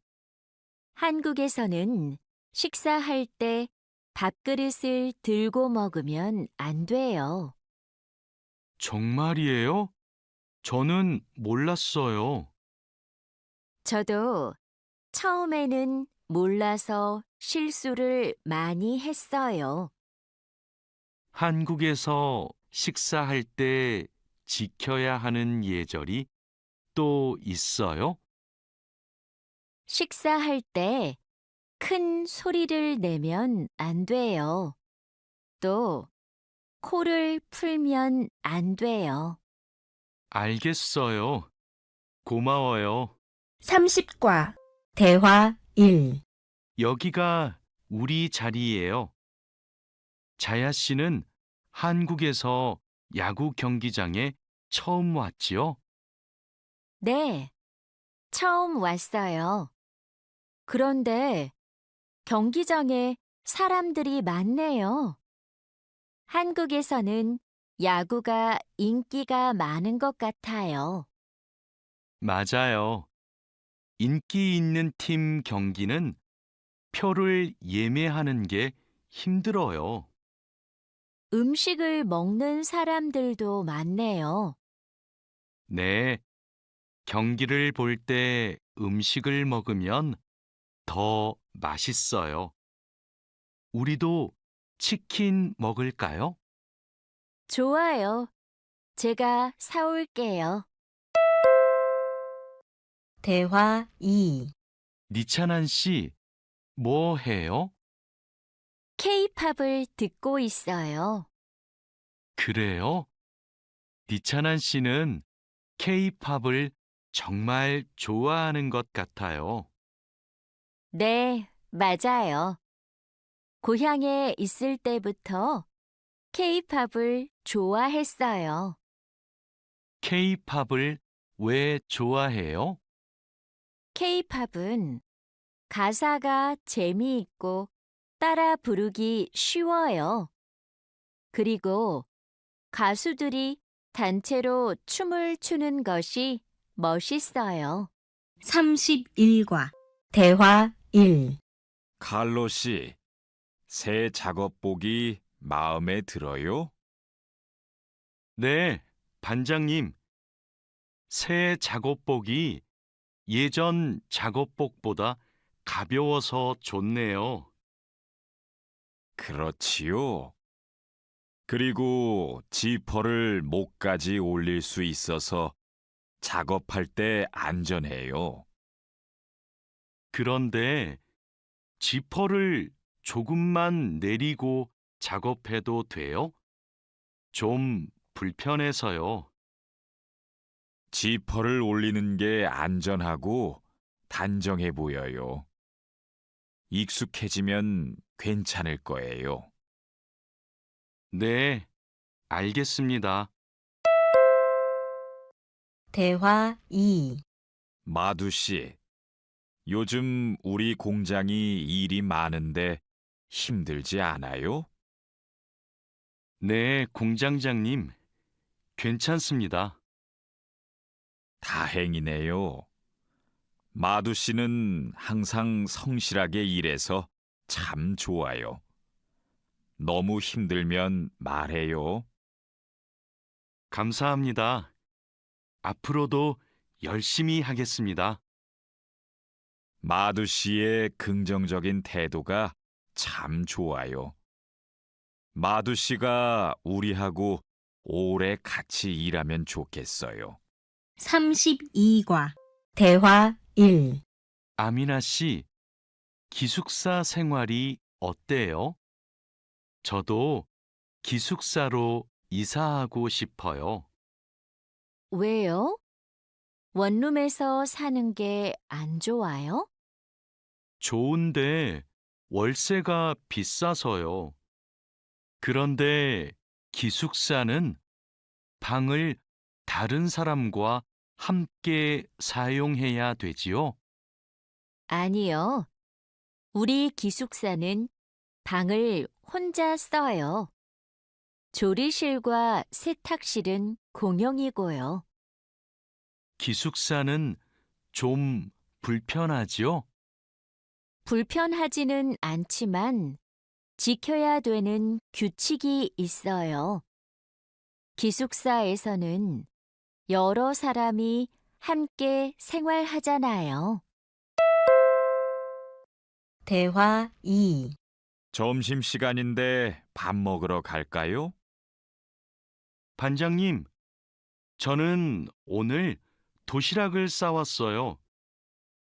[SPEAKER 4] 한국에서는 식사할 때 밥그릇을 들고 먹으면 안 돼요.
[SPEAKER 3] 정말이에요? 저는 몰랐어요.
[SPEAKER 4] 저도 처음에는 몰라서 실수를 많이 했어요.
[SPEAKER 3] 한국에서 식사할 때 지켜야 하는 예절이 또 있어요?
[SPEAKER 4] 식사할 때 큰 소리를 내면 안 돼요. 또 코를 풀면 안 돼요.
[SPEAKER 3] 알겠어요. 고마워요.
[SPEAKER 1] 30과 대화 1.
[SPEAKER 3] 여기가 우리 자리예요. 자야 씨는 한국에서 야구 경기장에 처음 왔지요?
[SPEAKER 4] 네, 처음 왔어요. 그런데 경기장에 사람들이 많네요. 한국에서는 야구가 인기가 많은 것 같아요.
[SPEAKER 3] 맞아요. 인기 있는 팀 경기는 표를 예매하는 게 힘들어요.
[SPEAKER 4] 음식을 먹는 사람들도 많네요.
[SPEAKER 3] 네, 경기를 볼 때 음식을 먹으면 더 맛있어요. 우리도 치킨 먹을까요?
[SPEAKER 4] 좋아요. 제가 사올게요.
[SPEAKER 1] 대화 2.
[SPEAKER 3] 니찬한 씨, 뭐 해요?
[SPEAKER 4] K-팝을 듣고 있어요.
[SPEAKER 3] 그래요? 니찬한 씨는 K-팝을 정말 좋아하는 것 같아요.
[SPEAKER 4] 네, 맞아요. 고향에 있을 때부터 K-팝을 좋아했어요.
[SPEAKER 3] K-팝을 왜 좋아해요?
[SPEAKER 4] K-팝은 가사가 재미있고 따라 부르기 쉬워요. 그리고 가수들이 단체로 춤을 추는 것이 멋있어요.
[SPEAKER 1] 31과 대화 1.
[SPEAKER 2] 칼로 씨, 새 작업복이 마음에 들어요?
[SPEAKER 3] 네, 반장님. 새 작업복이 예전 작업복보다 가벼워서 좋네요.
[SPEAKER 2] 그렇지요. 그리고 지퍼를 목까지 올릴 수 있어서 작업할 때 안전해요.
[SPEAKER 3] 그런데 지퍼를 조금만 내리고 작업해도 돼요? 좀 불편해서요.
[SPEAKER 2] 지퍼를 올리는 게 안전하고 단정해 보여요. 익숙해지면 괜찮을 거예요.
[SPEAKER 3] 네, 알겠습니다.
[SPEAKER 1] 대화 2.
[SPEAKER 2] 마두 씨, 요즘 우리 공장이 일이 많은데 힘들지 않아요?
[SPEAKER 3] 네, 공장장님, 괜찮습니다.
[SPEAKER 2] 다행이네요. 마두 씨는 항상 성실하게 일해서 참 좋아요. 너무 힘들면 말해요.
[SPEAKER 3] 감사합니다. 앞으로도 열심히 하겠습니다.
[SPEAKER 2] 마두 씨의 긍정적인 태도가 참 좋아요. 마두 씨가 우리하고 오래 같이 일하면 좋겠어요.
[SPEAKER 1] 32과 대화 1.
[SPEAKER 3] 아미나 씨, 기숙사 생활이 어때요? 저도 기숙사로 이사하고 싶어요.
[SPEAKER 4] 왜요? 원룸에서 사는 게 안 좋아요?
[SPEAKER 3] 좋은데 월세가 비싸서요. 그런데 기숙사는 방을 다른 사람과 함께 사용해야 되지요?
[SPEAKER 4] 아니요. 우리 기숙사는 방을 혼자 써요. 조리실과 세탁실은 공용이고요.
[SPEAKER 3] 기숙사는 좀 불편하지요?
[SPEAKER 4] 불편하지는 않지만 지켜야 되는 규칙이 있어요. 기숙사에서는 여러 사람이 함께 생활하잖아요.
[SPEAKER 1] 대화 2.
[SPEAKER 2] 점심시간인데 밥 먹으러 갈까요?
[SPEAKER 3] 반장님, 저는 오늘 도시락을 싸왔어요.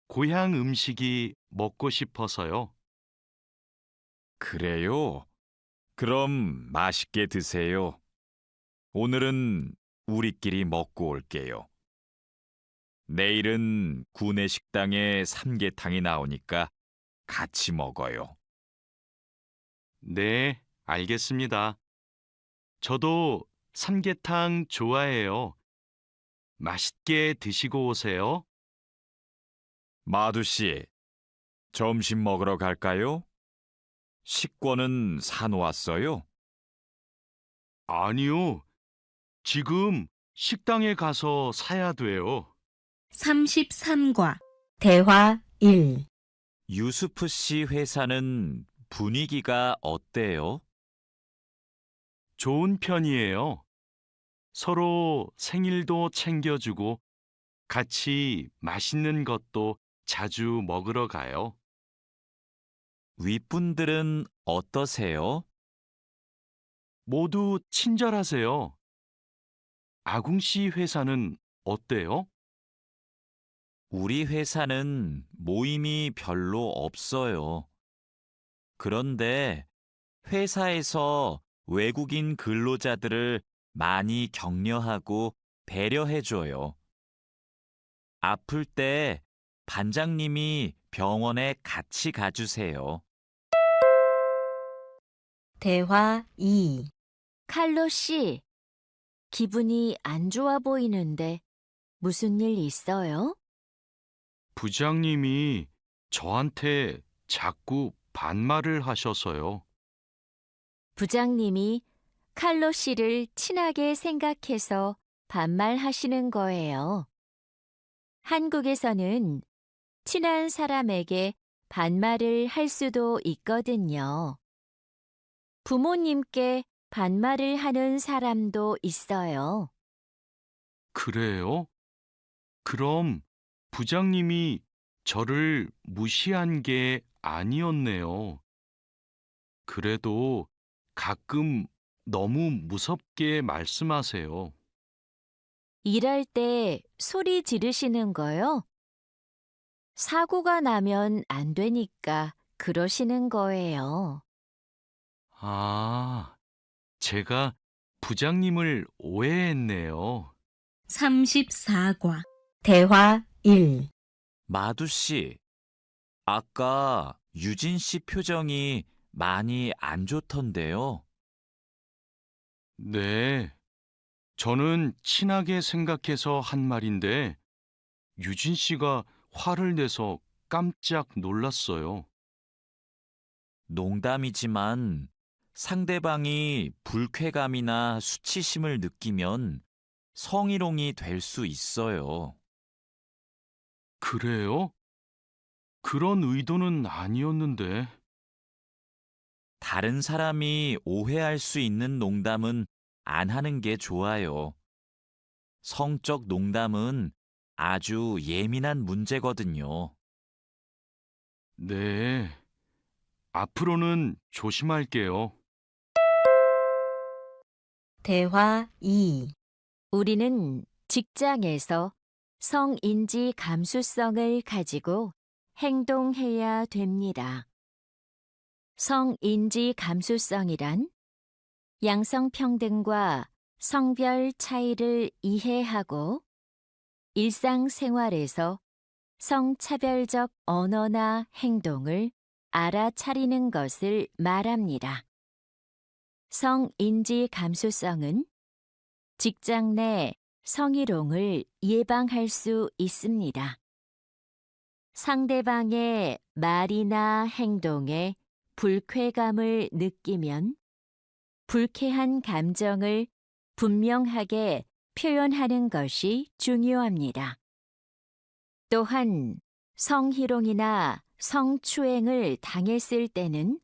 [SPEAKER 3] 고향 음식이 먹고 싶어서요.
[SPEAKER 2] 그래요? 그럼 맛있게 드세요. 오늘은 우리끼리 먹고 올게요. 내일은 구내 식당에 삼계탕이 나오니까 같이 먹어요.
[SPEAKER 3] 네, 알겠습니다. 저도 삼계탕 좋아해요. 맛있게 드시고 오세요.
[SPEAKER 2] 마두 씨, 점심 먹으러 갈까요? 식권은 사놓았어요?
[SPEAKER 3] 아니요, 지금 식당에 가서 사야 돼요.
[SPEAKER 1] 33과 대화 1.
[SPEAKER 2] 유수프 씨 회사는 분위기가 어때요?
[SPEAKER 3] 좋은 편이에요. 서로 생일도 챙겨주고 같이 맛있는 것도 자주 먹으러 가요.
[SPEAKER 2] 윗분들은 어떠세요?
[SPEAKER 3] 모두 친절하세요. 아궁 씨 회사는 어때요?
[SPEAKER 2] 우리 회사는 모임이 별로 없어요. 그런데 회사에서 외국인 근로자들을 많이 격려하고 배려해줘요. 아플 때 반장님이 병원에 같이 가주세요.
[SPEAKER 1] 대화 2.
[SPEAKER 4] 칼로 씨, 기분이 안 좋아 보이는데 무슨 일 있어요?
[SPEAKER 3] 부장님이 저한테 자꾸 반말을 하셔서요.
[SPEAKER 4] 부장님이 칼로 씨를 친하게 생각해서 반말하시는 거예요. 한국에서는 친한 사람에게 반말을 할 수도 있거든요. 부모님께 반말을 하는 사람도 있어요.
[SPEAKER 3] 그래요? 그럼 부장님이 저를 무시한 게 아니었네요. 그래도 가끔 너무 무섭게 말씀하세요.
[SPEAKER 4] 일할 때 소리 지르시는 거요? 사고가 나면 안 되니까 그러시는 거예요.
[SPEAKER 3] 아, 제가 부장님을 오해했네요.
[SPEAKER 1] 34과 대화 1.
[SPEAKER 2] 마두 씨, 아까 유진 씨 표정이 많이 안 좋던데요.
[SPEAKER 3] 네, 저는 친하게 생각해서 한 말인데 유진 씨가 화를 내서 깜짝 놀랐어요.
[SPEAKER 2] 농담이지만 상대방이 불쾌감이나 수치심을 느끼면 성희롱이 될 수 있어요.
[SPEAKER 3] 그래요? 그런 의도는 아니었는데.
[SPEAKER 2] 다른 사람이 오해할 수 있는 농담은 안 하는 게 좋아요. 성적 농담은 아주 예민한 문제거든요.
[SPEAKER 3] 네, 앞으로는 조심할게요.
[SPEAKER 1] 대화 2.
[SPEAKER 4] 우리는 직장에서 성인지 감수성을 가지고 행동해야 됩니다. 성인지 감수성이란 양성평등과 성별 차이를 이해하고 일상생활에서 성차별적 언어나 행동을 알아차리는 것을 말합니다. 성인지 감수성은 직장 내 성희롱을 예방할 수 있습니다. 상대방의 말이나 행동에 불쾌감을 느끼면 불쾌한 감정을 분명하게 표현하는 것이 중요합니다. 또한 성희롱이나 성추행을 당했을 때는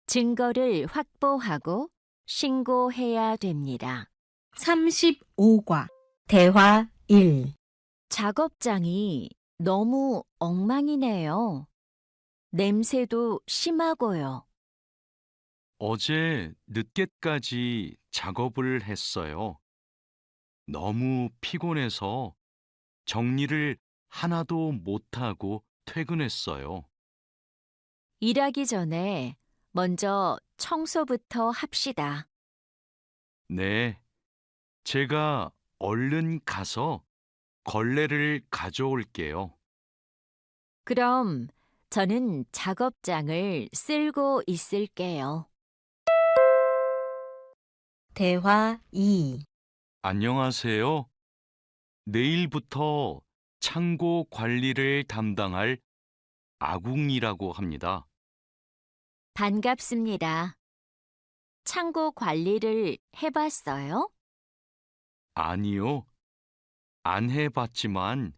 [SPEAKER 4] 증거를 확보하고 신고해야 됩니다.
[SPEAKER 1] 35과 대화 1.
[SPEAKER 4] 작업장이 너무 엉망이네요. 냄새도 심하고요.
[SPEAKER 3] 어제 늦게까지 작업을 했어요. 너무 피곤해서 정리를 하나도 못하고 퇴근했어요.
[SPEAKER 4] 일하기 전에 먼저 청소부터 합시다.
[SPEAKER 3] 네, 제가 얼른 가서 걸레를 가져올게요.
[SPEAKER 4] 그럼 저는 작업장을 쓸고 있을게요.
[SPEAKER 1] 대화 2.
[SPEAKER 3] 안녕하세요. 내일부터 창고 관리를 담당할 아궁이라고 합니다.
[SPEAKER 4] 반갑습니다. 창고 관리를 해봤어요?
[SPEAKER 3] 아니요, 안 해봤지만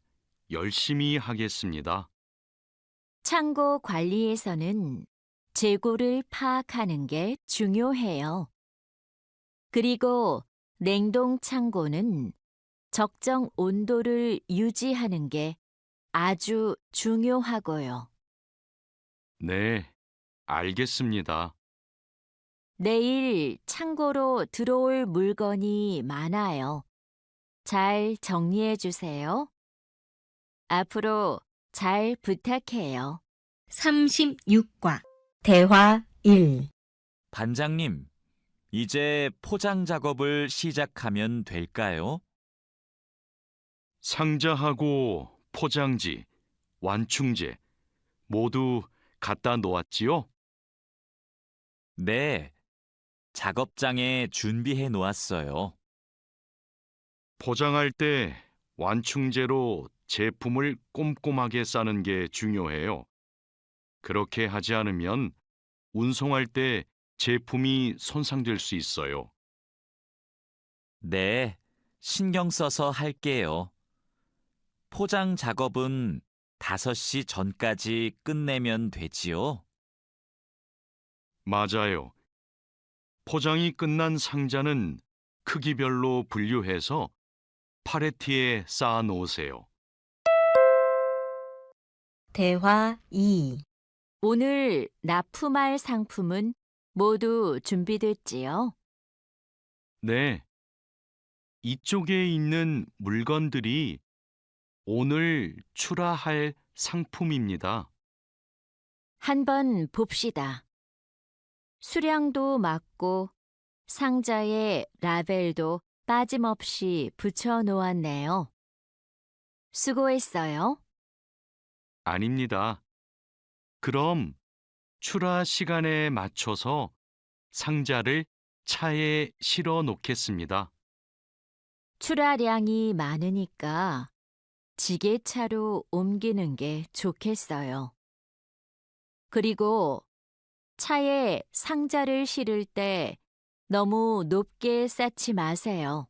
[SPEAKER 3] 열심히 하겠습니다.
[SPEAKER 4] 창고 관리에서는 재고를 파악하는 게 중요해요. 그리고 냉동 창고는 적정 온도를 유지하는 게 아주 중요하고요.
[SPEAKER 3] 네, 알겠습니다.
[SPEAKER 4] 내일 창고로 들어올 물건이 많아요. 잘 정리해 주세요. 앞으로 잘 부탁해요.
[SPEAKER 1] 36과 대화 1.
[SPEAKER 2] 반장님, 이제 포장 작업을 시작하면 될까요?
[SPEAKER 3] 상자하고 포장지, 완충제 모두 갖다 놓았지요?
[SPEAKER 2] 네, 작업장에 준비해 놓았어요.
[SPEAKER 3] 포장할 때 완충제로 제품을 꼼꼼하게 싸는 게 중요해요. 그렇게 하지 않으면 운송할 때 제품이 손상될 수 있어요.
[SPEAKER 2] 네, 신경 써서 할게요. 포장 작업은 5시 전까지 끝내면 되지요?
[SPEAKER 3] 맞아요. 포장이 끝난 상자는 크기별로 분류해서 팔레트에 쌓아 놓으세요.
[SPEAKER 1] 대화 2.
[SPEAKER 4] 오늘 납품할 상품은 모두 준비됐지요?
[SPEAKER 3] 네, 이쪽에 있는 물건들이 오늘 출하할 상품입니다.
[SPEAKER 4] 한번 봅시다. 수량도 맞고 상자에 라벨도 빠짐없이 붙여 놓았네요. 수고했어요.
[SPEAKER 3] 아닙니다. 그럼 출하 시간에 맞춰서 상자를 차에 실어 놓겠습니다.
[SPEAKER 4] 출하량이 많으니까 지게차로 옮기는 게 좋겠어요. 그리고 차에 상자를 실을 때 너무 높게 쌓지 마세요.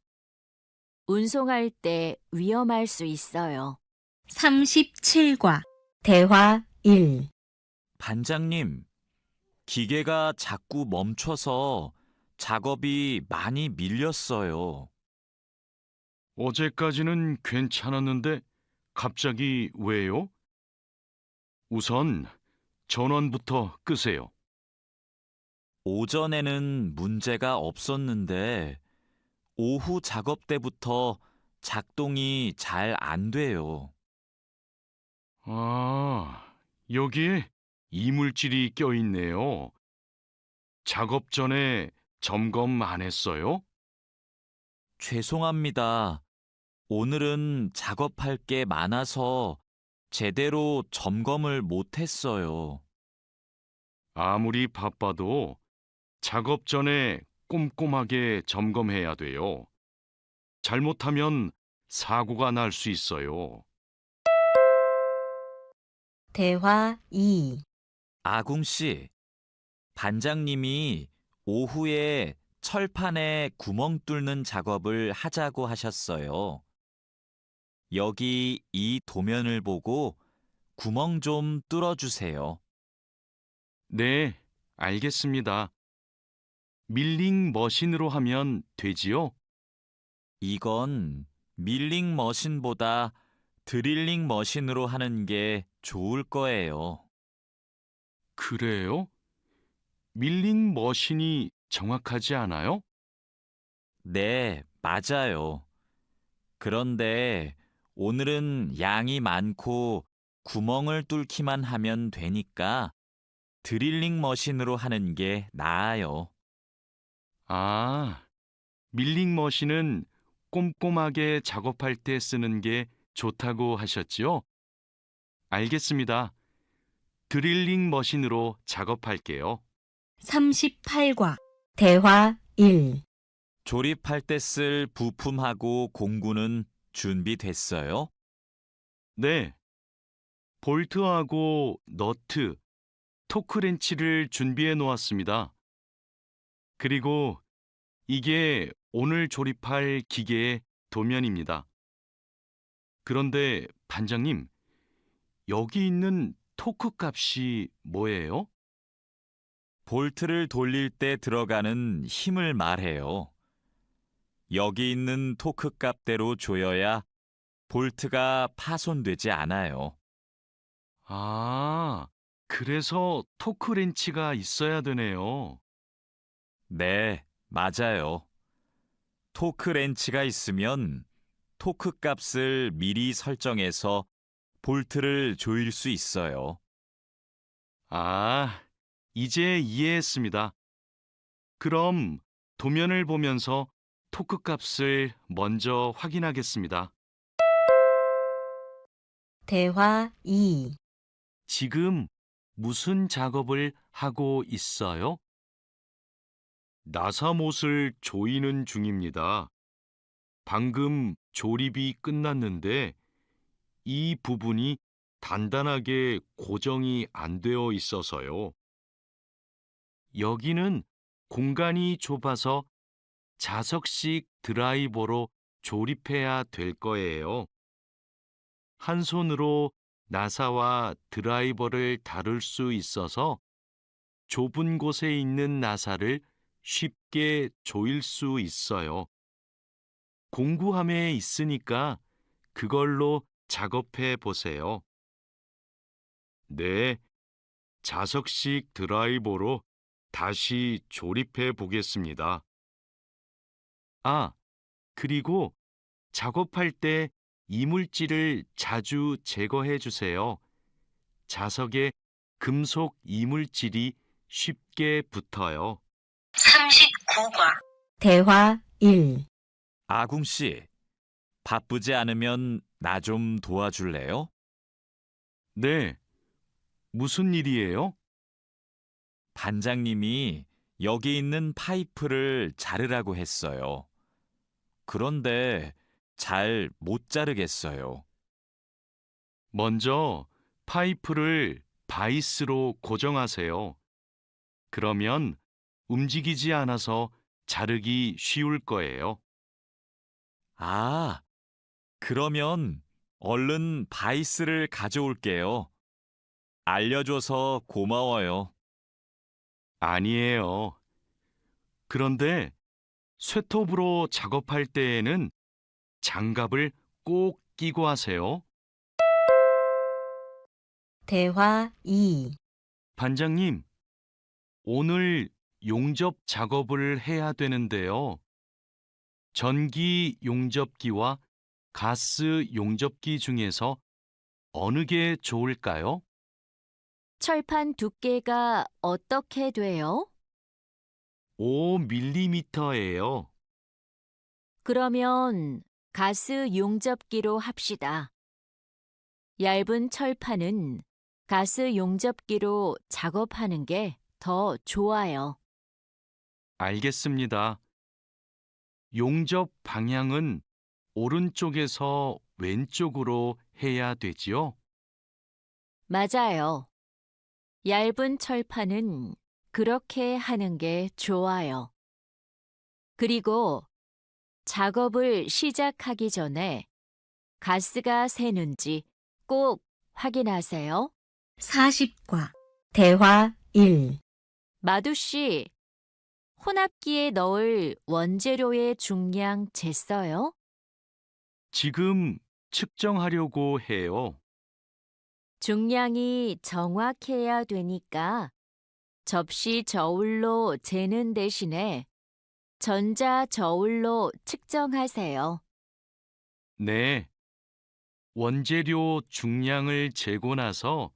[SPEAKER 4] 운송할 때 위험할 수 있어요.
[SPEAKER 1] 37과 대화 1.
[SPEAKER 2] 반장님, 기계가 자꾸 멈춰서 작업이 많이 밀렸어요.
[SPEAKER 3] 어제까지는 괜찮았는데 갑자기 왜요? 우선 전원부터 끄세요.
[SPEAKER 2] 오전에는 문제가 없었는데 오후 작업 때부터 작동이 잘 안 돼요.
[SPEAKER 3] 아, 여기에 이물질이 껴있네요. 작업 전에 점검 안 했어요?
[SPEAKER 2] 죄송합니다. 오늘은 작업할 게 많아서 제대로 점검을 못 했어요.
[SPEAKER 3] 아무리 바빠도 작업 전에 꼼꼼하게 점검해야 돼요. 잘못하면 사고가 날 수 있어요.
[SPEAKER 1] 대화 2.
[SPEAKER 2] 아궁 씨, 반장님이 오후에 철판에 구멍 뚫는 작업을 하자고 하셨어요. 여기 이 도면을 보고 구멍 좀 뚫어주세요.
[SPEAKER 3] 네, 알겠습니다. 밀링 머신으로 하면 되지요?
[SPEAKER 2] 이건 밀링 머신보다 드릴링 머신으로 하는 게 좋을 거예요.
[SPEAKER 3] 그래요? 밀링 머신이 정확하지 않아요?
[SPEAKER 2] 네, 맞아요. 그런데 오늘은 양이 많고 구멍을 뚫기만 하면 되니까 드릴링 머신으로 하는 게 나아요.
[SPEAKER 3] 아, 밀링 머신은 꼼꼼하게 작업할 때 쓰는 게 좋다고 하셨지요? 알겠습니다. 드릴링 머신으로 작업할게요.
[SPEAKER 1] 38과 대화 1.
[SPEAKER 2] 조립할 때 쓸 부품하고 공구는 준비됐어요?
[SPEAKER 3] 네, 볼트하고 너트, 토크렌치를 준비해 놓았습니다. 그리고 이게 오늘 조립할 기계의 도면입니다. 그런데 반장님, 여기 있는 토크 값이 뭐예요?
[SPEAKER 2] 볼트를 돌릴 때 들어가는 힘을 말해요. 여기 있는 토크 값대로 조여야 볼트가 파손되지 않아요.
[SPEAKER 3] 아, 그래서 토크 렌치가 있어야 되네요.
[SPEAKER 2] 네, 맞아요. 토크 렌치가 있으면 토크 값을 미리 설정해서 볼트를 조일 수 있어요.
[SPEAKER 3] 아, 이제 이해했습니다. 그럼 도면을 보면서 토크 값을 먼저 확인하겠습니다.
[SPEAKER 1] 대화 2.
[SPEAKER 3] 지금 무슨 작업을 하고 있어요? 나사못을 조이는 중입니다. 방금 조립이 끝났는데 이 부분이 단단하게 고정이 안 되어 있어서요. 여기는 공간이 좁아서 자석식 드라이버로 조립해야 될 거예요. 한 손으로 나사와 드라이버를 다룰 수 있어서 좁은 곳에 있는 나사를 쉽게 조일 수 있어요. 공구함에 있으니까 그걸로 작업해 보세요. 네, 자석식 드라이버로 다시 조립해 보겠습니다. 아, 그리고 작업할 때 이물질을 자주 제거해 주세요. 자석에 금속 이물질이 쉽게 붙어요.
[SPEAKER 1] 39과 대화 1.
[SPEAKER 2] 아궁 씨, 바쁘지 않으면 나 좀 도와줄래요?
[SPEAKER 3] 네, 무슨 일이에요?
[SPEAKER 2] 반장님이 여기 있는 파이프를 자르라고 했어요. 그런데 잘 못 자르겠어요.
[SPEAKER 3] 먼저 파이프를 바이스로 고정하세요. 그러면 움직이지 않아서 자르기 쉬울 거예요.
[SPEAKER 2] 아, 그러면 얼른 바이스를 가져올게요. 알려줘서 고마워요.
[SPEAKER 3] 아니에요. 그런데 쇠톱으로 작업할 때에는 장갑을 꼭 끼고 하세요.
[SPEAKER 1] 대화 2.
[SPEAKER 3] 반장님, 오늘 용접 작업을 해야 되는데요. 전기 용접기와 가스 용접기 중에서 어느 게 좋을까요?
[SPEAKER 4] 철판 두께가 어떻게 돼요?
[SPEAKER 3] 5mm예요.
[SPEAKER 4] 그러면 가스 용접기로 합시다. 얇은 철판은 가스 용접기로 작업하는 게 더 좋아요.
[SPEAKER 3] 알겠습니다. 용접 방향은 오른쪽에서 왼쪽으로 해야 되지요?
[SPEAKER 4] 맞아요. 얇은 철판은 그렇게 하는 게 좋아요. 그리고 작업을 시작하기 전에 가스가 새는지 꼭 확인하세요.
[SPEAKER 1] 40과 대화 1.
[SPEAKER 4] 마두 씨, 혼합기에 넣을 원재료의 중량 쟀어요?
[SPEAKER 3] 지금 측정하려고 해요.
[SPEAKER 4] 중량이 정확해야 되니까 접시 저울로 재는 대신에 전자 저울로 측정하세요.
[SPEAKER 3] 네. 원재료 중량을 재고 나서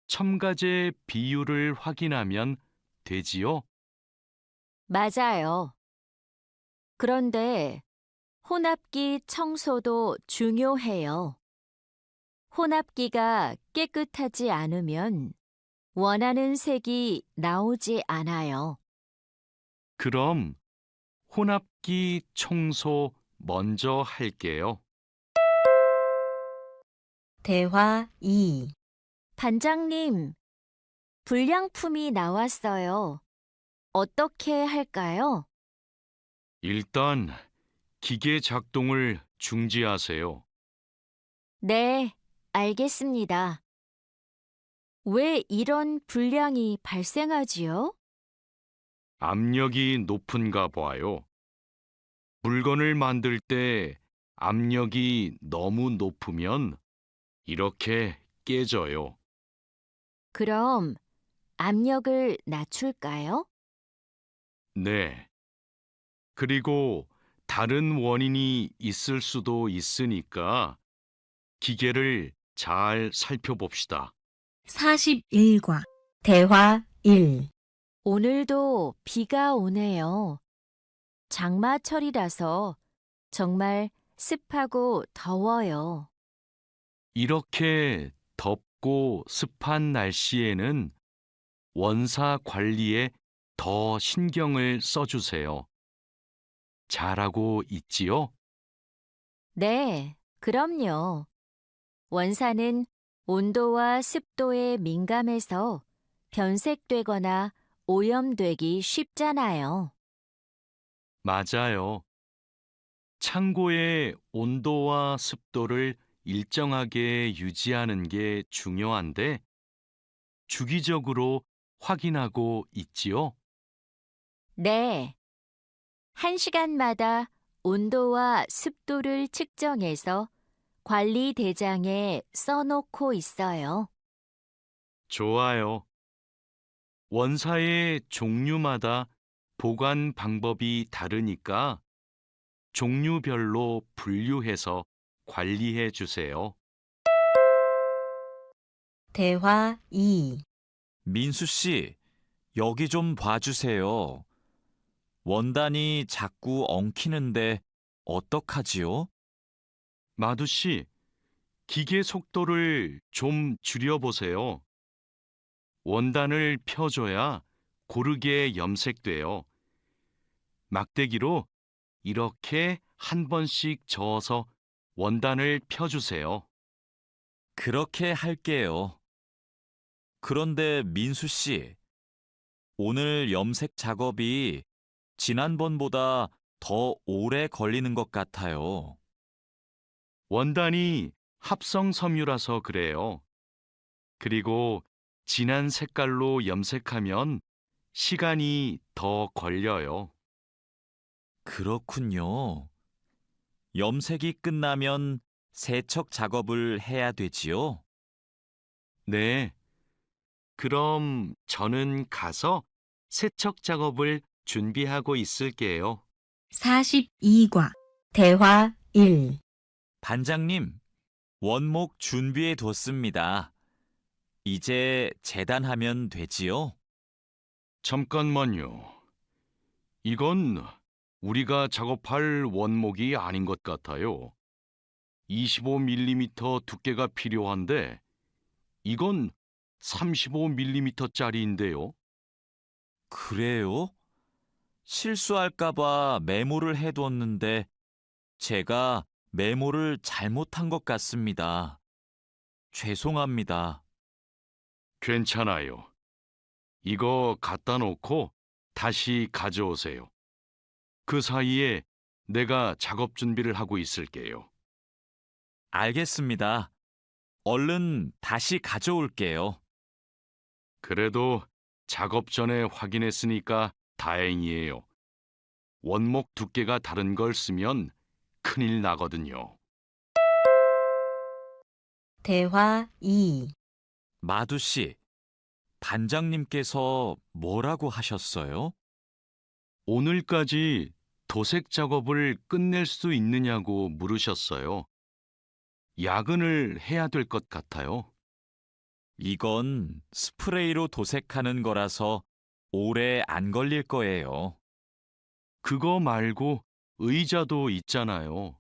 [SPEAKER 3] 첨가제 비율을 확인하면 되지요?
[SPEAKER 4] 맞아요. 그런데 혼합기 청소도 중요해요. 혼합기가 깨끗하지 않으면 원하는 색이 나오지 않아요.
[SPEAKER 3] 그럼 혼합기 청소 먼저 할게요.
[SPEAKER 1] 대화 2.
[SPEAKER 4] 반장님, 불량품이 나왔어요. 어떻게 할까요?
[SPEAKER 3] 일단 기계 작동을 중지하세요.
[SPEAKER 4] 네, 알겠습니다. 왜 이런 불량이 발생하지요?
[SPEAKER 3] 압력이 높은가 봐요. 물건을 만들 때 압력이 너무 높으면 이렇게 깨져요.
[SPEAKER 4] 그럼 압력을 낮출까요?
[SPEAKER 3] 네. 그리고 다른 원인이 있을 수도 있으니까 기계를 잘 살펴봅시다.
[SPEAKER 1] 41과 대화 1.
[SPEAKER 4] 오늘도 비가 오네요. 장마철이라서 정말 습하고 더워요.
[SPEAKER 3] 이렇게 덥고 습한 날씨에는 원사 관리에 더 신경을 써주세요. 잘하고 있지요?
[SPEAKER 4] 네, 그럼요. 원사는 온도와 습도에 민감해서 변색되거나 오염되기 쉽잖아요.
[SPEAKER 3] 맞아요. 창고의 온도와 습도를 일정하게 유지하는 게 중요한데 주기적으로 확인하고 있지요?
[SPEAKER 4] 네, 1시간마다 온도와 습도를 측정해서 관리 대장에 써놓고 있어요.
[SPEAKER 3] 좋아요. 원사의 종류마다 보관 방법이 다르니까 종류별로 분류해서 관리해 주세요.
[SPEAKER 1] 대화 2.
[SPEAKER 2] 민수 씨, 여기 좀 봐주세요. 원단이 자꾸 엉키는데 어떡하지요?
[SPEAKER 3] 마두 씨, 기계 속도를 좀 줄여보세요. 원단을 펴줘야 고르게 염색돼요. 막대기로 이렇게 한 번씩 저어서 원단을 펴주세요.
[SPEAKER 2] 그렇게 할게요. 그런데 민수 씨, 오늘 염색 작업이 지난번보다 더 오래 걸리는 것 같아요.
[SPEAKER 3] 원단이 합성 섬유라서 그래요. 그리고 진한 색깔로 염색하면 시간이 더 걸려요.
[SPEAKER 2] 그렇군요. 염색이 끝나면 세척 작업을 해야 되지요?
[SPEAKER 3] 네, 그럼 저는 가서 세척 작업을 준비하고 있을게요.
[SPEAKER 1] 42과 대화 1.
[SPEAKER 2] 반장님, 원목 준비해 뒀습니다. 이제 재단하면 되지요?
[SPEAKER 3] 잠깐만요. 이건 우리가 작업할 원목이 아닌 것 같아요. 25mm 두께가 필요한데 이건 35mm짜리인데요.
[SPEAKER 2] 그래요? 실수할까봐 메모를 해뒀는데 제가 메모를 잘못한 것 같습니다. 죄송합니다.
[SPEAKER 3] 괜찮아요. 이거 갖다 놓고 다시 가져오세요. 그 사이에 내가 작업 준비를 하고 있을게요.
[SPEAKER 2] 알겠습니다. 얼른 다시 가져올게요.
[SPEAKER 3] 그래도 작업 전에 확인했으니까 다행이에요. 원목 두께가 다른 걸 쓰면 큰일 나거든요.
[SPEAKER 1] 대화 2.
[SPEAKER 2] 마두 씨, 반장님께서 뭐라고 하셨어요?
[SPEAKER 3] 오늘까지 도색 작업을 끝낼 수 있느냐고 물으셨어요. 야근을 해야 될 것 같아요.
[SPEAKER 2] 이건 스프레이로 도색하는 거라서 오래 안 걸릴 거예요.
[SPEAKER 3] 그거 말고 의자도 있잖아요.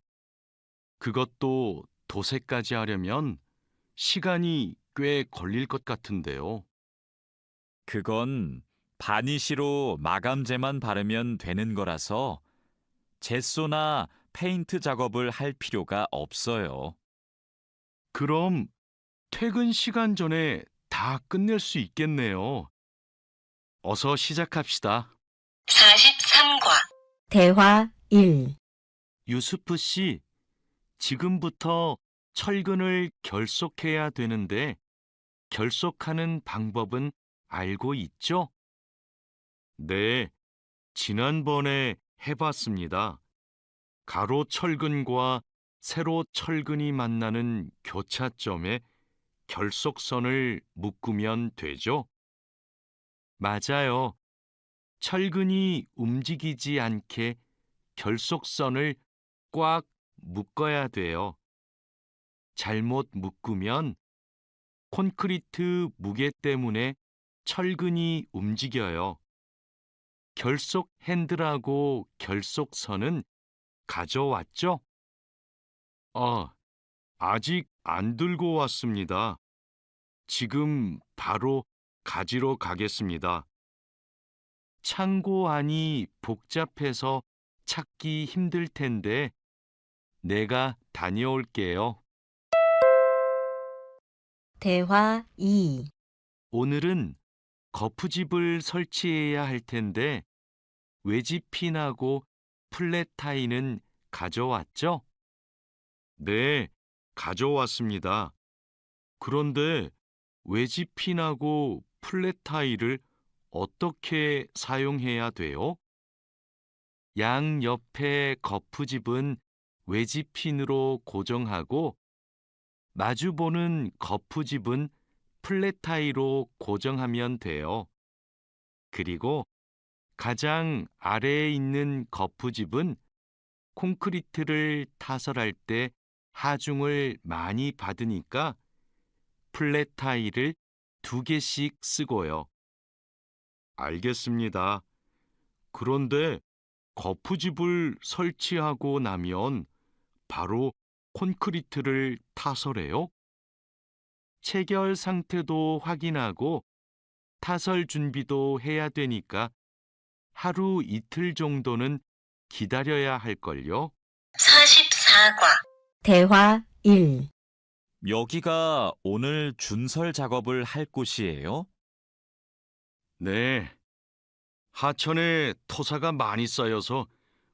[SPEAKER 3] 그것도 도색까지 하려면 시간이 꽤 걸릴 것 같은데요.
[SPEAKER 2] 그건 바니쉬로 마감제만 바르면 되는 거라서 젯소나 페인트 작업을 할 필요가 없어요.
[SPEAKER 3] 그럼 퇴근 시간 전에 다 끝낼 수 있겠네요. 어서 시작합시다.
[SPEAKER 1] 43과 대화 1.
[SPEAKER 3] 유수프 씨, 지금부터 철근을 결속해야 되는데 결속하는 방법은 알고 있죠? 네, 지난번에 해봤습니다. 가로 철근과 세로 철근이 만나는 교차점에 결속선을 묶으면 되죠? 맞아요. 철근이 움직이지 않게 결속선을 꽉 묶어야 돼요. 잘못 묶으면 콘크리트 무게 때문에 철근이 움직여요. 결속 핸들하고 결속선은 가져왔죠? 아직 안 들고 왔습니다. 지금 바로 가지러 가겠습니다. 창고 안이 복잡해서 찾기 힘들 텐데 내가 다녀올게요.
[SPEAKER 1] 대화 2.
[SPEAKER 3] 오늘은 거푸집을 설치해야 할 텐데 외집핀하고 플랫타이는 가져왔죠? 네, 가져왔습니다. 그런데 외집핀하고 플랫타이를 어떻게 사용해야 돼요? 양 옆에 거푸집은 외집핀으로 고정하고 마주보는 거푸집은 플랫 타일로 고정하면 돼요. 그리고 가장 아래에 있는 거푸집은 콘크리트를 타설할 때 하중을 많이 받으니까 플랫 타일을 2개씩 쓰고요. 알겠습니다. 그런데 거푸집을 설치하고 나면 바로 콘크리트를 타설해요? 체결 상태도 확인하고 타설 준비도 해야 되니까 하루 이틀 정도는 기다려야 할걸요?
[SPEAKER 1] 44과 대화 1.
[SPEAKER 2] 여기가 오늘 준설 작업을 할 곳이에요?
[SPEAKER 3] 네. 하천에 토사가 많이 쌓여서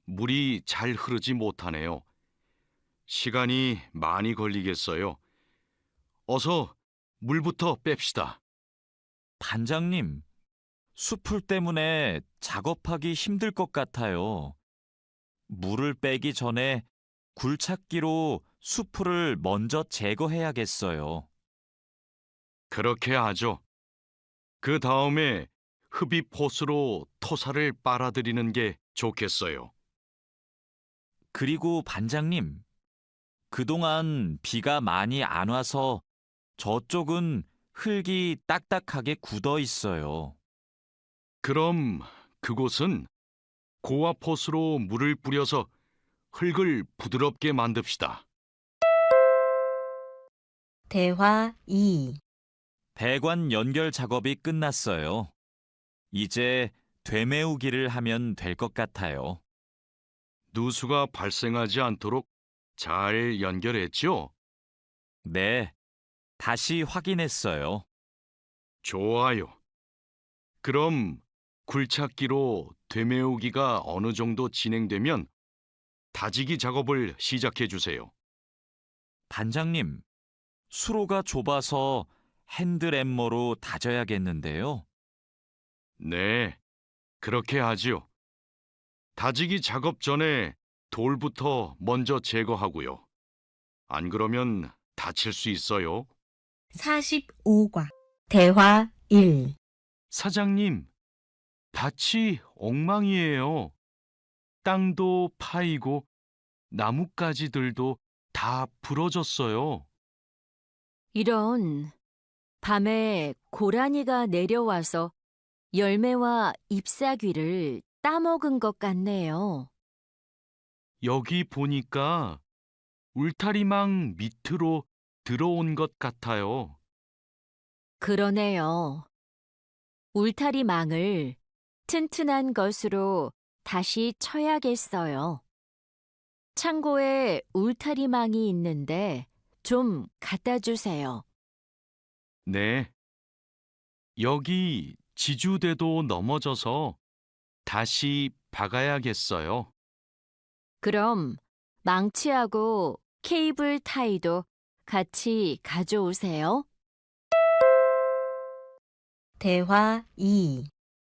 [SPEAKER 3] 물이 잘 흐르지 못하네요. 시간이 많이 걸리겠어요. 어서 물부터 뺍시다.
[SPEAKER 2] 반장님, 수풀 때문에 작업하기 힘들 것 같아요. 물을 빼기 전에 굴착기로 수풀을 먼저 제거해야겠어요.
[SPEAKER 3] 그렇게 하죠. 그 다음에 흡입 호스로 토사를 빨아들이는 게 좋겠어요.
[SPEAKER 2] 그리고 반장님, 그동안 비가 많이 안 와서 저쪽은 흙이 딱딱하게 굳어 있어요.
[SPEAKER 3] 그럼 그곳은 고압 호스로 물을 뿌려서 흙을 부드럽게 만듭시다.
[SPEAKER 1] 대화 2.
[SPEAKER 2] 배관 연결 작업이 끝났어요. 이제 되메우기를 하면 될 것 같아요.
[SPEAKER 3] 누수가 발생하지 않도록 잘 연결했죠?
[SPEAKER 2] 네, 다시 확인했어요.
[SPEAKER 3] 좋아요. 그럼 굴착기로 되메우기가 어느 정도 진행되면 다지기 작업을 시작해 주세요.
[SPEAKER 2] 반장님, 수로가 좁아서 핸드램머로 다져야겠는데요.
[SPEAKER 3] 네, 그렇게 하지요. 다지기 작업 전에 돌부터 먼저 제거하고요. 안 그러면 다칠 수 있어요.
[SPEAKER 1] 45과 대화 1.
[SPEAKER 3] 사장님, 밭이 엉망이에요. 땅도 파이고 나뭇가지들도 다 부러졌어요.
[SPEAKER 4] 이런, 밤에 고라니가 내려와서 열매와 잎사귀를 따먹은 것 같네요.
[SPEAKER 3] 여기 보니까 울타리망 밑으로 들어온 것 같아요.
[SPEAKER 4] 그러네요. 울타리망을 튼튼한 것으로 다시 쳐야겠어요. 창고에 울타리망이 있는데 좀 갖다 주세요.
[SPEAKER 3] 네. 여기 지주대도 넘어져서 다시 박아야겠어요.
[SPEAKER 4] 그럼 망치하고 케이블 타이도 같이 가져오세요.
[SPEAKER 1] 대화 2.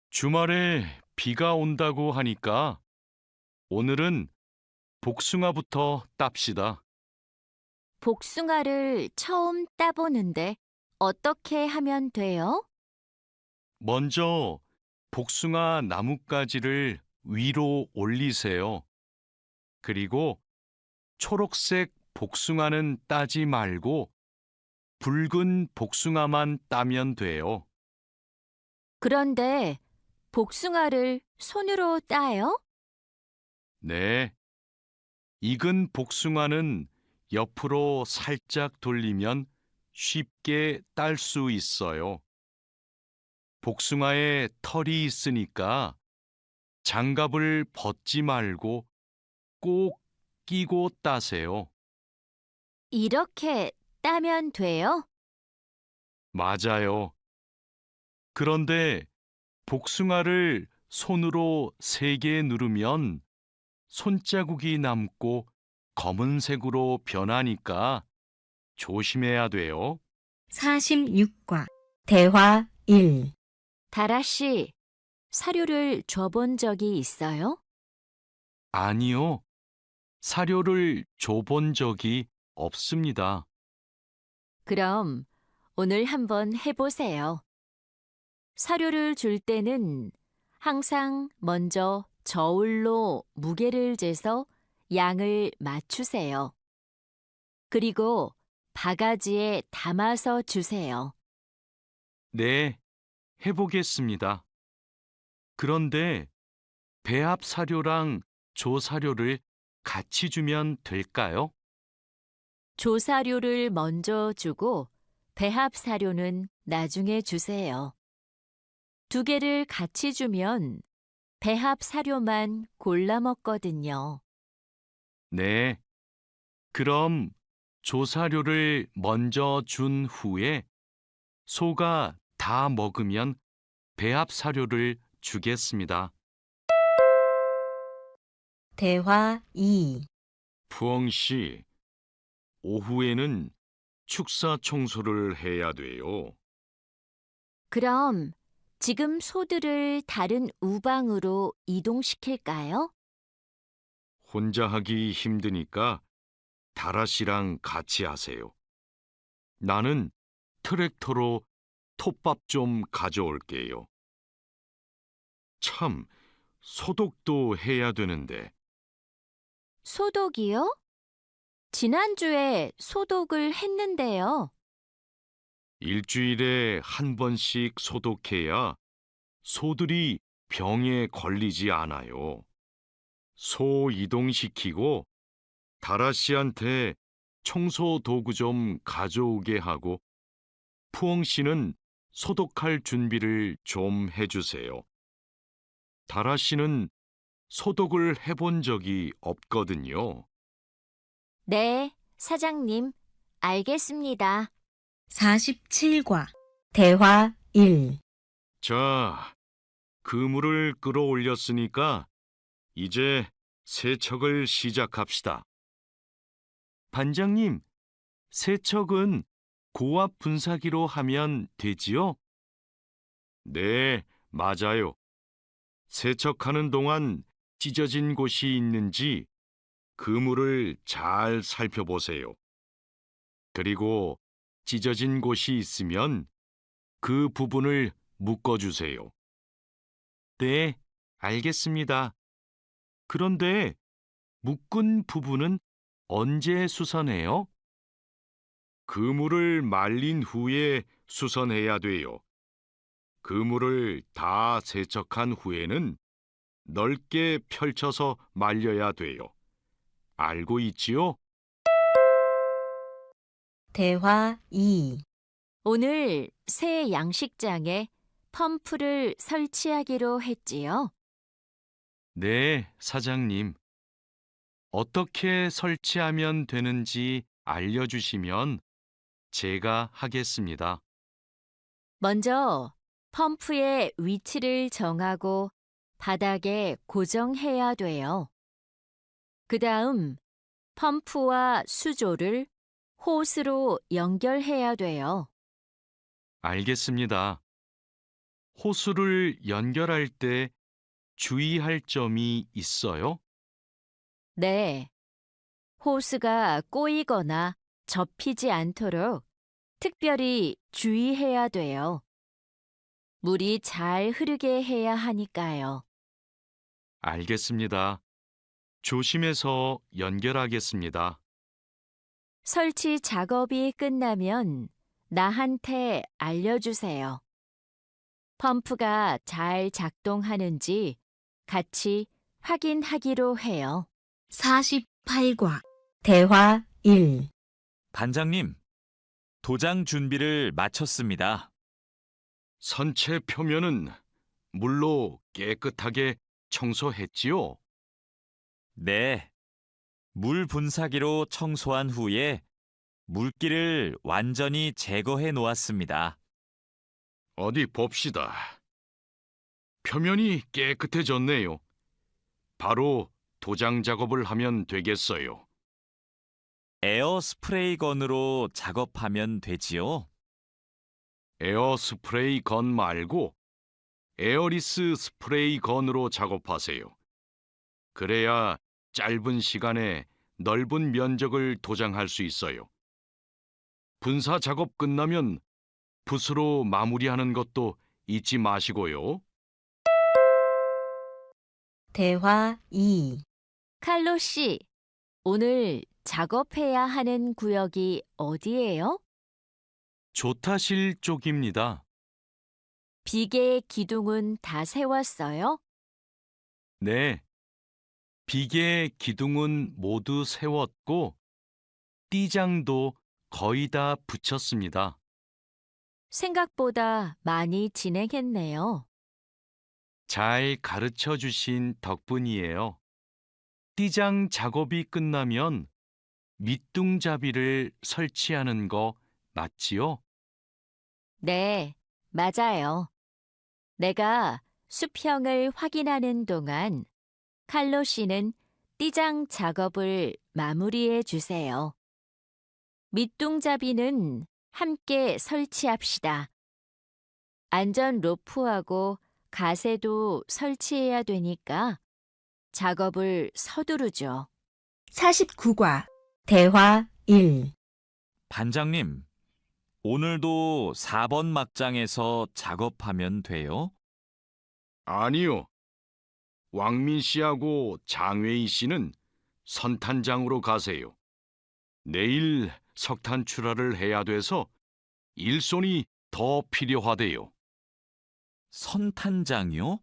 [SPEAKER 3] 주말에 비가 온다고 하니까 오늘은 복숭아부터 땁시다.
[SPEAKER 4] 복숭아를 처음 따보는데 어떻게 하면 돼요?
[SPEAKER 3] 먼저 복숭아 나뭇가지를 위로 올리세요. 그리고 초록색 복숭아는 따지 말고 붉은 복숭아만 따면 돼요.
[SPEAKER 4] 그런데 복숭아를 손으로 따요?
[SPEAKER 3] 네. 익은 복숭아는 옆으로 살짝 돌리면 쉽게 딸 수 있어요. 복숭아에 털이 있으니까 장갑을 벗지 말고 꼭 끼고 따세요.
[SPEAKER 4] 이렇게 따면 돼요?
[SPEAKER 3] 맞아요. 그런데 복숭아를 손으로 세게 누르면 손자국이 남고 검은색으로 변하니까 조심해야 돼요.
[SPEAKER 1] 46과 대화 1.
[SPEAKER 4] 다라 씨, 사료를 줘본 적이 있어요?
[SPEAKER 3] 아니요. 사료를 줘본 적이 없습니다.
[SPEAKER 4] 그럼 오늘 한번 해보세요. 사료를 줄 때는 항상 먼저 저울로 무게를 재서 양을 맞추세요. 그리고 바가지에 담아서 주세요.
[SPEAKER 3] 네, 해보겠습니다. 그런데 배합 사료랑 조사료를 같이 주면 될까요?
[SPEAKER 4] 조사료를 먼저 주고 배합 사료는 나중에 주세요. 두 개를 같이 주면 배합 사료만 골라 먹거든요.
[SPEAKER 3] 네. 그럼 조사료를 먼저 준 후에 소가 다 먹으면 배합 사료를 주겠습니다.
[SPEAKER 1] 대화 2.
[SPEAKER 3] 푸엉 씨, 오후에는 축사 청소를 해야 돼요.
[SPEAKER 4] 그럼 지금 소들을 다른 우방으로 이동시킬까요?
[SPEAKER 3] 혼자 하기 힘드니까 다라 씨랑 같이 하세요. 나는 트랙터로 톱밥 좀 가져올게요. 참, 소독도 해야 되는데.
[SPEAKER 4] 소독이요? 지난주에 소독을 했는데요.
[SPEAKER 3] 일주일에 한 번씩 소독해야 소들이 병에 걸리지 않아요. 소 이동시키고 다라 씨한테 청소 도구 좀 가져오게 하고 푸엉 씨는 소독할 준비를 좀 해주세요. 다라 씨는 소독을 해본 적이 없거든요.
[SPEAKER 4] 네, 사장님, 알겠습니다.
[SPEAKER 1] 47과 대화 1.
[SPEAKER 3] 자, 그물을 끌어올렸으니까 이제 세척을 시작합시다. 반장님, 세척은 고압 분사기로 하면 되지요? 네, 맞아요. 세척하는 동안 찢어진 곳이 있는지 그물을 잘 살펴보세요. 그리고 찢어진 곳이 있으면 그 부분을 묶어주세요. 네, 알겠습니다. 그런데 묶은 부분은 언제 수선해요? 그물을 말린 후에 수선해야 돼요. 그물을 다 세척한 후에는 넓게 펼쳐서 말려야 돼요. 알고 있지요?
[SPEAKER 1] 대화 2.
[SPEAKER 4] 오늘 새 양식장에 펌프를 설치하기로 했지요.
[SPEAKER 3] 네, 사장님. 어떻게 설치하면 되는지 알려주시면 제가 하겠습니다.
[SPEAKER 4] 먼저 펌프의 위치를 정하고 바닥에 고정해야 돼요. 그 다음 펌프와 수조를 호스로 연결해야 돼요.
[SPEAKER 3] 알겠습니다. 호수를 연결할 때 주의할 점이 있어요?
[SPEAKER 4] 네. 호스가 꼬이거나 접히지 않도록 특별히 주의해야 돼요. 물이 잘 흐르게 해야 하니까요.
[SPEAKER 3] 알겠습니다. 조심해서 연결하겠습니다.
[SPEAKER 4] 설치 작업이 끝나면 나한테 알려주세요. 펌프가 잘 작동하는지 같이 확인하기로 해요.
[SPEAKER 1] 48과 대화 1.
[SPEAKER 2] 반장님, 도장 준비를 마쳤습니다.
[SPEAKER 3] 선체 표면은 물로 깨끗하게 청소했지요?
[SPEAKER 2] 네. 물 분사기로 청소한 후에 물기를 완전히 제거해 놓았습니다.
[SPEAKER 3] 어디 봅시다. 표면이 깨끗해졌네요. 바로 도장 작업을 하면 되겠어요.
[SPEAKER 2] 에어 스프레이 건으로 작업하면 되지요?
[SPEAKER 3] 에어 스프레이 건 말고 에어리스 스프레이 건으로 작업하세요. 그래야 짧은 시간에 넓은 면적을 도장할 수 있어요. 분사 작업 끝나면 붓으로 마무리하는 것도 잊지 마시고요.
[SPEAKER 1] 대화 2.
[SPEAKER 4] 칼로 씨, 오늘 작업해야 하는 구역이 어디예요?
[SPEAKER 3] 조타실 쪽입니다.
[SPEAKER 4] 비계 기둥은 다 세웠어요?
[SPEAKER 3] 네. 비계 기둥은 모두 세웠고 띠장도 거의 다 붙였습니다.
[SPEAKER 4] 생각보다 많이 진행했네요.
[SPEAKER 3] 잘 가르쳐 주신 덕분이에요. 띠장 작업이 끝나면 밑둥잡이를 설치하는 거 맞지요?
[SPEAKER 4] 네, 맞아요. 내가 수평을 확인하는 동안 칼로 씨는 띠장 작업을 마무리해 주세요. 밑둥잡이는 함께 설치합시다. 안전 로프하고 가세도 설치해야 되니까 작업을 서두르죠.
[SPEAKER 1] 49과 대화 1.
[SPEAKER 2] 반장님, 오늘도 4번 막장에서 작업하면 돼요?
[SPEAKER 3] 아니요. 왕민 씨하고 장웨이 씨는 선탄장으로 가세요. 내일 석탄 출하를 해야 돼서 일손이 더 필요하대요.
[SPEAKER 2] 선탄장이요?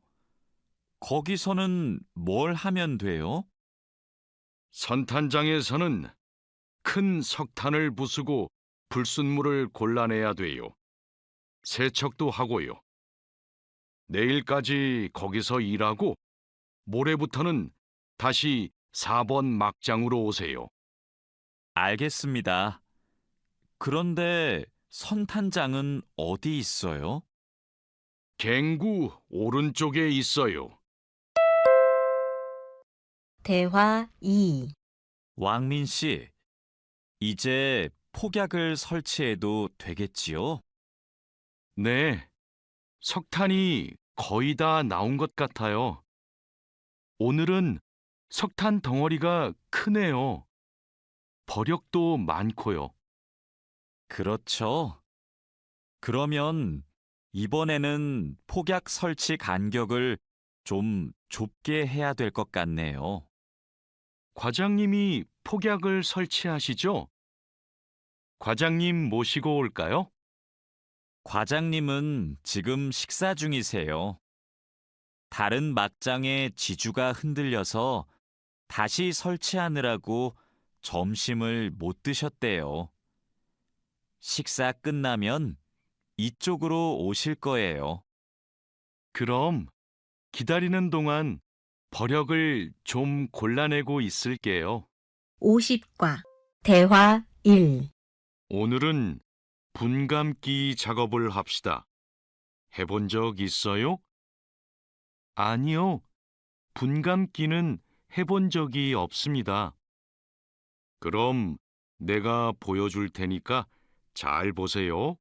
[SPEAKER 2] 거기서는 뭘 하면 돼요?
[SPEAKER 3] 선탄장에서는 큰 석탄을 부수고 불순물을 골라내야 돼요. 세척도 하고요. 내일까지 거기서 일하고 모레부터는 다시 4번 막장으로 오세요.
[SPEAKER 2] 알겠습니다. 그런데 선탄장은 어디 있어요?
[SPEAKER 3] 갱구 오른쪽에 있어요.
[SPEAKER 1] 대화 2.
[SPEAKER 2] 왕민 씨, 이제 폭약을 설치해도 되겠지요?
[SPEAKER 3] 네, 석탄이 거의 다 나온 것 같아요. 오늘은 석탄 덩어리가 크네요. 버력도 많고요.
[SPEAKER 2] 그렇죠. 그러면 이번에는 폭약 설치 간격을 좀 좁게 해야 될 것 같네요.
[SPEAKER 3] 과장님이 폭약을 설치하시죠? 과장님 모시고 올까요?
[SPEAKER 2] 과장님은 지금 식사 중이세요. 다른 막장의 지주가 흔들려서 다시 설치하느라고 점심을 못 드셨대요. 식사 끝나면 이쪽으로 오실 거예요.
[SPEAKER 3] 그럼 기다리는 동안 버력을 좀 골라내고 있을게요.
[SPEAKER 1] 50과 대화 1.
[SPEAKER 3] 오늘은 분감기 작업을 합시다. 해본 적 있어요? 아니요. 분감기는 해본 적이 없습니다. 그럼 내가 보여줄 테니까 잘 보세요.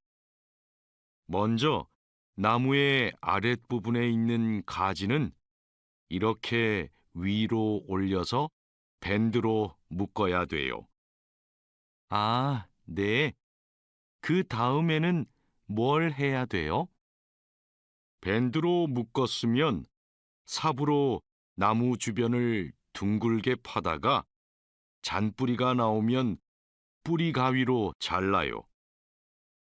[SPEAKER 3] 먼저 나무의 아랫부분에 있는 가지는 이렇게 위로 올려서 밴드로 묶어야 돼요. 아, 네. 그 다음에는 뭘 해야 돼요? 밴드로 묶었으면 삽으로 나무 주변을 둥글게 파다가 잔뿌리가 나오면 뿌리 가위로 잘라요.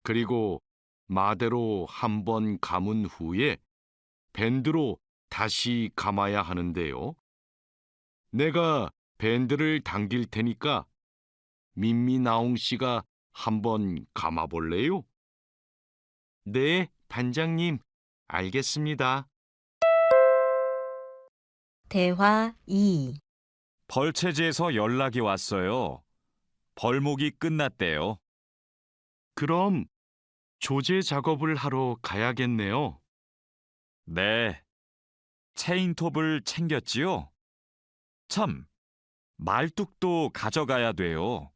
[SPEAKER 3] 그리고 마대로 한 번 감은 후에 밴드로 다시 감아야 하는데요. 내가 밴드를 당길 테니까 민미나옹 씨가 한번 감아볼래요? 네, 반장님, 알겠습니다.
[SPEAKER 1] 대화 2.
[SPEAKER 2] 벌채지에서 연락이 왔어요. 벌목이 끝났대요.
[SPEAKER 3] 그럼 조제 작업을 하러 가야겠네요.
[SPEAKER 2] 네. 체인톱을 챙겼지요? 참, 말뚝도 가져가야 돼요.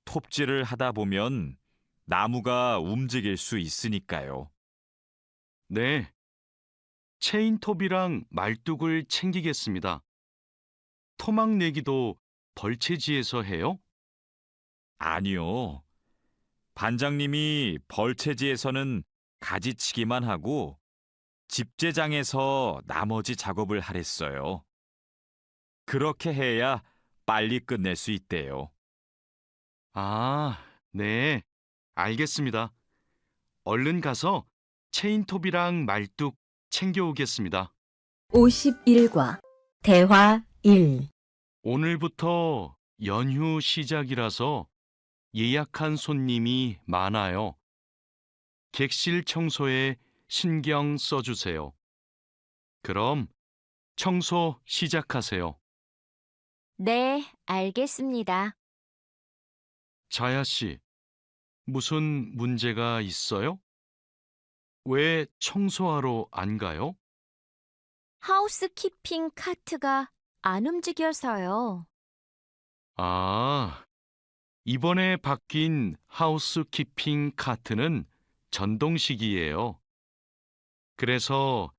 [SPEAKER 2] 톱질을 하다 보면 나무가 움직일 수 있으니까요.
[SPEAKER 3] 네, 체인톱이랑 말뚝을 챙기겠습니다. 토막 내기도 벌채지에서 해요?
[SPEAKER 2] 아니요. 반장님이 벌채지에서는 가지치기만 하고 집제장에서 나머지 작업을 하랬어요. 그렇게 해야 빨리 끝낼 수 있대요.
[SPEAKER 3] 아, 네. 알겠습니다. 얼른 가서 체인톱이랑 말뚝 챙겨오겠습니다.
[SPEAKER 1] 51과 대화 1.
[SPEAKER 3] 오늘부터 연휴 시작이라서 예약한 손님이 많아요. 객실 청소에 신경 써주세요. 그럼 청소 시작하세요.
[SPEAKER 4] 네, 알겠습니다.
[SPEAKER 3] 자야 씨, 무슨 문제가 있어요? 왜 청소하러 안 가요?
[SPEAKER 4] 하우스키핑 카트가 안 움직여서요.
[SPEAKER 3] 아, 이번에 바뀐 하우스키핑 카트는 전동식이에요. 그래서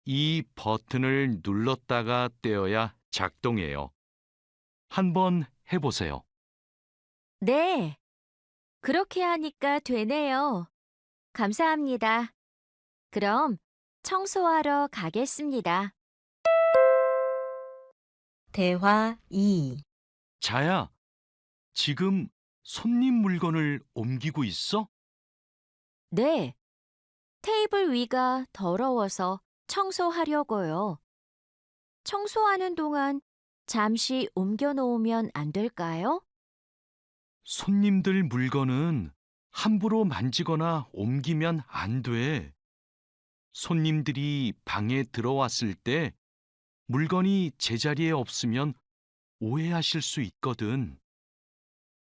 [SPEAKER 3] 이 버튼을 눌렀다가 떼어야 작동해요. 한번 해보세요.
[SPEAKER 4] 네, 그렇게 하니까 되네요. 감사합니다. 그럼 청소하러 가겠습니다.
[SPEAKER 1] 대화 2.
[SPEAKER 3] 자야, 지금 손님 물건을 옮기고 있어?
[SPEAKER 4] 네, 테이블 위가 더러워서 청소하려고요. 청소하는 동안 잠시 옮겨 놓으면 안 될까요?
[SPEAKER 3] 손님들 물건은 함부로 만지거나 옮기면 안 돼. 손님들이 방에 들어왔을 때 물건이 제자리에 없으면 오해하실 수 있거든.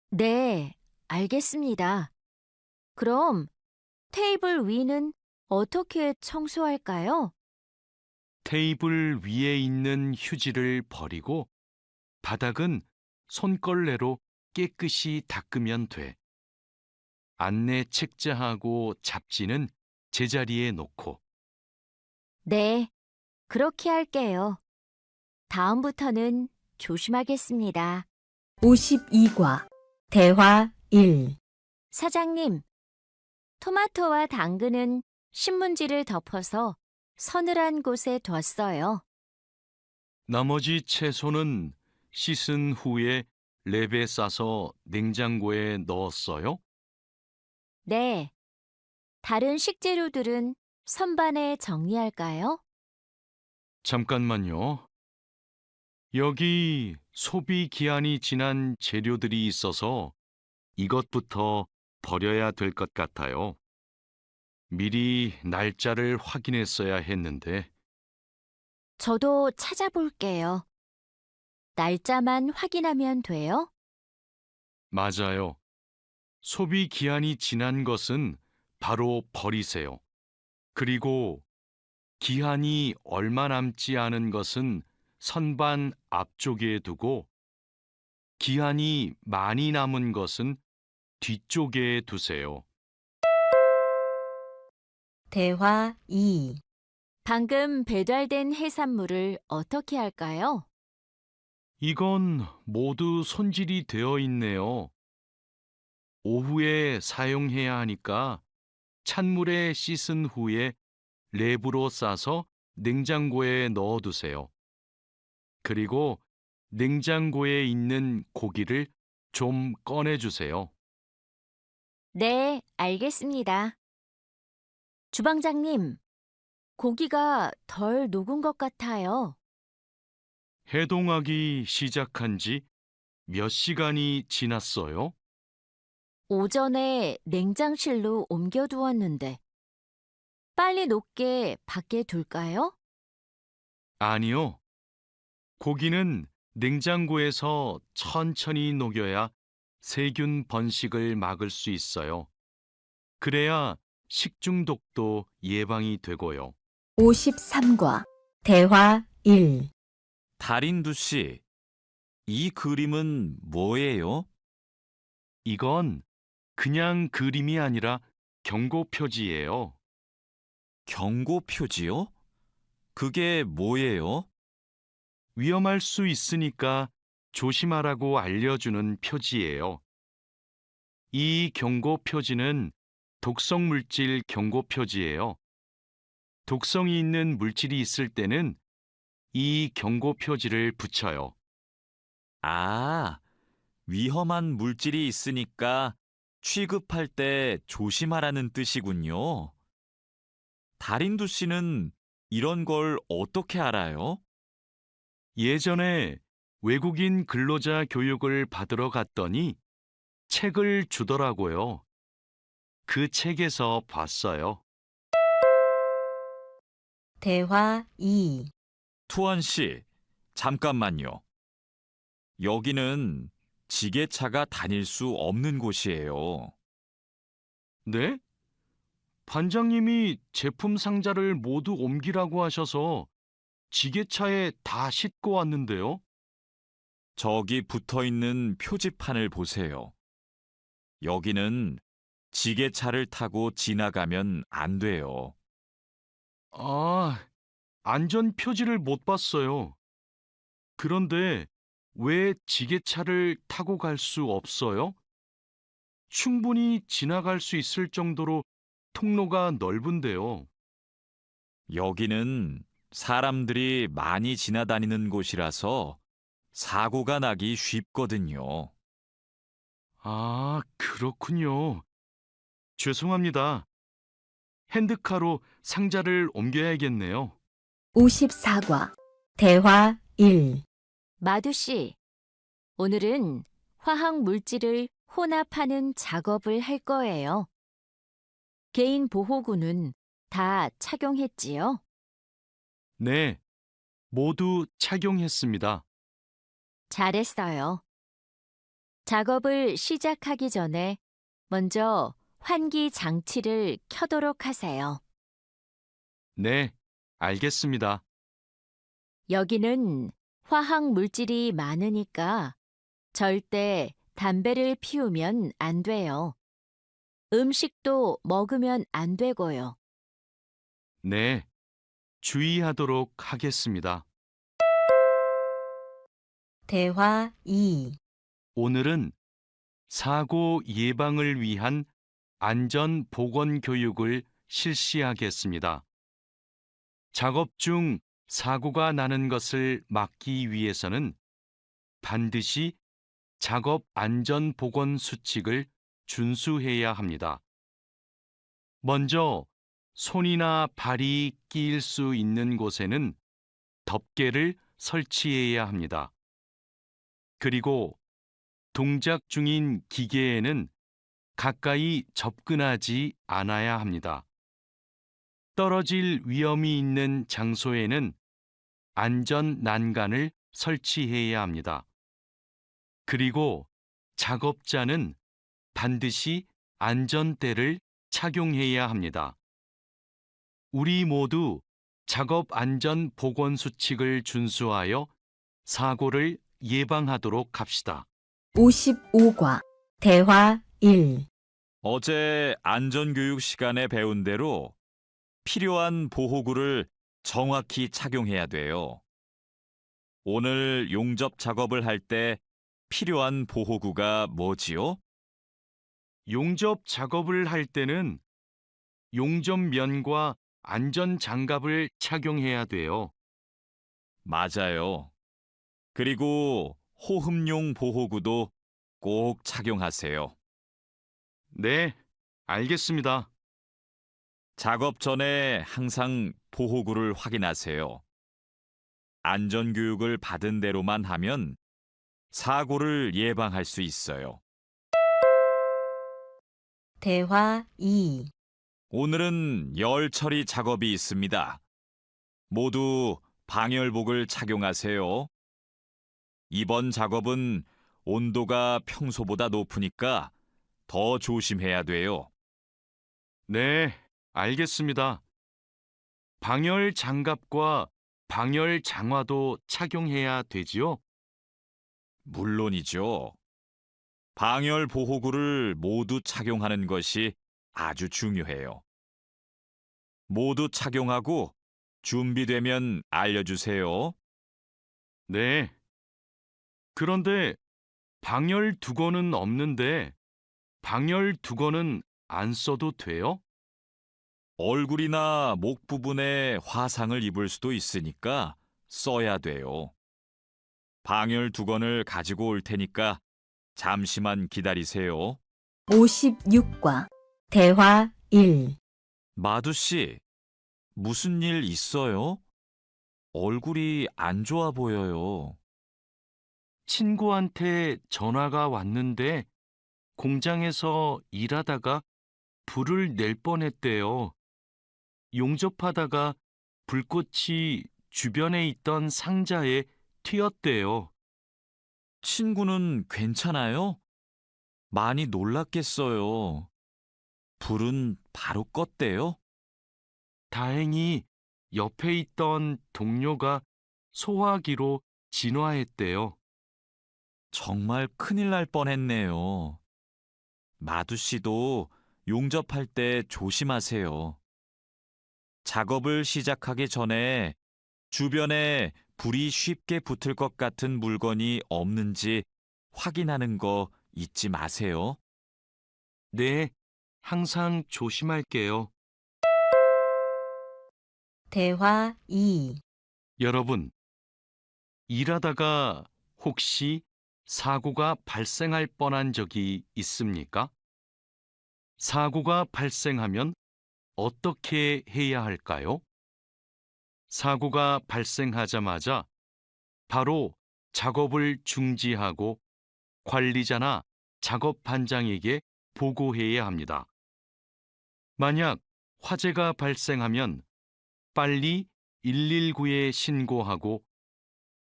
[SPEAKER 4] 네, 알겠습니다. 그럼 테이블 위는 어떻게 청소할까요?
[SPEAKER 3] 테이블 위에 있는 휴지를 버리고 바닥은 손걸레로 깨끗이 닦으면 돼. 안내 책자하고 잡지는 제자리에 놓고.
[SPEAKER 4] 네, 그렇게 할게요. 다음부터는 조심하겠습니다.
[SPEAKER 1] 52과 대화 1.
[SPEAKER 4] 사장님, 토마토와 당근은 신문지를 덮어서 서늘한 곳에 뒀어요.
[SPEAKER 3] 나머지 채소는 씻은 후에 랩에 싸서 냉장고에 넣었어요?
[SPEAKER 4] 네, 다른 식재료들은 선반에 정리할까요?
[SPEAKER 3] 잠깐만요. 여기 소비 기한이 지난 재료들이 있어서 이것부터 버려야 될 것 같아요. 미리 날짜를 확인했어야 했는데.
[SPEAKER 4] 저도 찾아볼게요. 날짜만 확인하면 돼요?
[SPEAKER 3] 맞아요. 소비 기한이 지난 것은 바로 버리세요. 그리고 기한이 얼마 남지 않은 것은 선반 앞쪽에 두고 기한이 많이 남은 것은 뒤쪽에 두세요.
[SPEAKER 1] 대화 2.
[SPEAKER 4] 방금 배달된 해산물을 어떻게 할까요?
[SPEAKER 3] 이건 모두 손질이 되어 있네요. 오후에 사용해야 하니까 찬물에 씻은 후에 랩으로 싸서 냉장고에 넣어두세요. 그리고 냉장고에 있는 고기를 좀 꺼내주세요.
[SPEAKER 4] 네, 알겠습니다. 주방장님, 고기가 덜 녹은 것 같아요.
[SPEAKER 3] 해동하기 시작한 지 몇 시간이 지났어요?
[SPEAKER 4] 오전에 냉장실로 옮겨두었는데, 빨리 녹게 밖에 둘까요?
[SPEAKER 3] 아니요. 고기는 냉장고에서 천천히 녹여야 세균 번식을 막을 수 있어요. 그래야 식중독도 예방이 되고요.
[SPEAKER 1] 53과 대화 1.
[SPEAKER 2] 달인두 씨, 이 그림은 뭐예요?
[SPEAKER 3] 이건 그냥 그림이 아니라 경고 표지예요.
[SPEAKER 2] 경고 표지요? 그게 뭐예요?
[SPEAKER 3] 위험할 수 있으니까 조심하라고 알려주는 표지예요. 이 경고 표지는 독성 물질 경고 표지예요. 독성이 있는 물질이 있을 때는 이 경고 표지를 붙여요.
[SPEAKER 2] 아, 위험한 물질이 있으니까 취급할 때 조심하라는 뜻이군요. 달인두 씨는 이런 걸 어떻게 알아요?
[SPEAKER 3] 예전에 외국인 근로자 교육을 받으러 갔더니 책을 주더라고요. 그 책에서 봤어요.
[SPEAKER 1] 대화 2.
[SPEAKER 2] 투원 씨, 잠깐만요. 여기는 지게차가 다닐 수 없는 곳이에요.
[SPEAKER 3] 네? 반장님이 제품 상자를 모두 옮기라고 하셔서 지게차에 다 싣고 왔는데요.
[SPEAKER 2] 저기 붙어 있는 표지판을 보세요. 여기는 지게차를 타고 지나가면 안 돼요.
[SPEAKER 3] 아, 안전 표지를 못 봤어요. 그런데 왜 지게차를 타고 갈 수 없어요? 충분히 지나갈 수 있을 정도로 통로가 넓은데요.
[SPEAKER 2] 여기는 사람들이 많이 지나다니는 곳이라서 사고가 나기 쉽거든요.
[SPEAKER 3] 아, 그렇군요. 죄송합니다. 핸드카로 상자를 옮겨야겠네요.
[SPEAKER 1] 54과 대화 1.
[SPEAKER 4] 마두 씨, 오늘은 화학 물질을 혼합하는 작업을 할 거예요. 개인 보호구는 다 착용했지요?
[SPEAKER 3] 네, 모두 착용했습니다.
[SPEAKER 4] 잘했어요. 작업을 시작하기 전에 먼저 환기 장치를 켜도록 하세요.
[SPEAKER 3] 네, 알겠습니다.
[SPEAKER 4] 여기는 화학 물질이 많으니까 절대 담배를 피우면 안 돼요. 음식도 먹으면 안 되고요.
[SPEAKER 3] 네, 주의하도록 하겠습니다.
[SPEAKER 1] 대화 2.
[SPEAKER 3] 오늘은 사고 예방을 위한 안전 보건 교육을 실시하겠습니다. 작업 중 사고가 나는 것을 막기 위해서는 반드시 작업 안전 보건 수칙을 준수해야 합니다. 먼저 손이나 발이 끼일 수 있는 곳에는 덮개를 설치해야 합니다. 그리고 동작 중인 기계에는 가까이 접근하지 않아야 합니다. 떨어질 위험이 있는 장소에는 안전 난간을 설치해야 합니다. 그리고 작업자는 반드시 안전대를 착용해야 합니다. 우리 모두 작업 안전 보건 수칙을 준수하여 사고를 예방하도록 합시다.
[SPEAKER 1] 55과 대화 1.
[SPEAKER 2] 어제 안전교육 시간에 배운 대로 필요한 보호구를 정확히 착용해야 돼요. 오늘 용접 작업을 할 때 필요한 보호구가 뭐지요?
[SPEAKER 3] 용접 작업을 할 때는 용접면과 안전 장갑을 착용해야 돼요.
[SPEAKER 2] 맞아요. 그리고 호흡용 보호구도 꼭 착용하세요.
[SPEAKER 3] 네, 알겠습니다.
[SPEAKER 2] 작업 전에 항상 보호구를 확인하세요. 안전교육을 받은 대로만 하면 사고를 예방할 수 있어요.
[SPEAKER 1] 대화 2.
[SPEAKER 2] 오늘은 열 처리 작업이 있습니다. 모두 방열복을 착용하세요. 이번 작업은 온도가 평소보다 높으니까 더 조심해야 돼요.
[SPEAKER 3] 네, 알겠습니다. 방열 장갑과 방열 장화도 착용해야 되지요?
[SPEAKER 2] 물론이죠. 방열 보호구를 모두 착용하는 것이 아주 중요해요. 모두 착용하고 준비되면 알려주세요.
[SPEAKER 3] 네. 그런데 방열 두건은 없는데 방열 두건은 안 써도 돼요?
[SPEAKER 2] 얼굴이나 목 부분에 화상을 입을 수도 있으니까 써야 돼요. 방열 두건을 가지고 올 테니까 잠시만 기다리세요.
[SPEAKER 1] 56과 대화 1.
[SPEAKER 2] 마두 씨, 무슨 일 있어요? 얼굴이 안 좋아 보여요.
[SPEAKER 3] 친구한테 전화가 왔는데 공장에서 일하다가 불을 낼 뻔했대요. 용접하다가 불꽃이 주변에 있던 상자에 튀었대요.
[SPEAKER 2] 친구는 괜찮아요? 많이 놀랐겠어요. 불은 바로 껐대요?
[SPEAKER 3] 다행히 옆에 있던 동료가 소화기로 진화했대요.
[SPEAKER 2] 정말 큰일 날 뻔했네요. 마두 씨도 용접할 때 조심하세요. 작업을 시작하기 전에 주변에 불이 쉽게 붙을 것 같은 물건이 없는지 확인하는 거 잊지 마세요.
[SPEAKER 3] 네, 항상 조심할게요.
[SPEAKER 1] 대화 2.
[SPEAKER 3] 여러분, 일하다가 혹시 사고가 발생할 뻔한 적이 있습니까? 사고가 발생하면 어떻게 해야 할까요? 사고가 발생하자마자 바로 작업을 중지하고 관리자나 작업 반장에게 보고해야 합니다. 만약 화재가 발생하면 빨리 119에 신고하고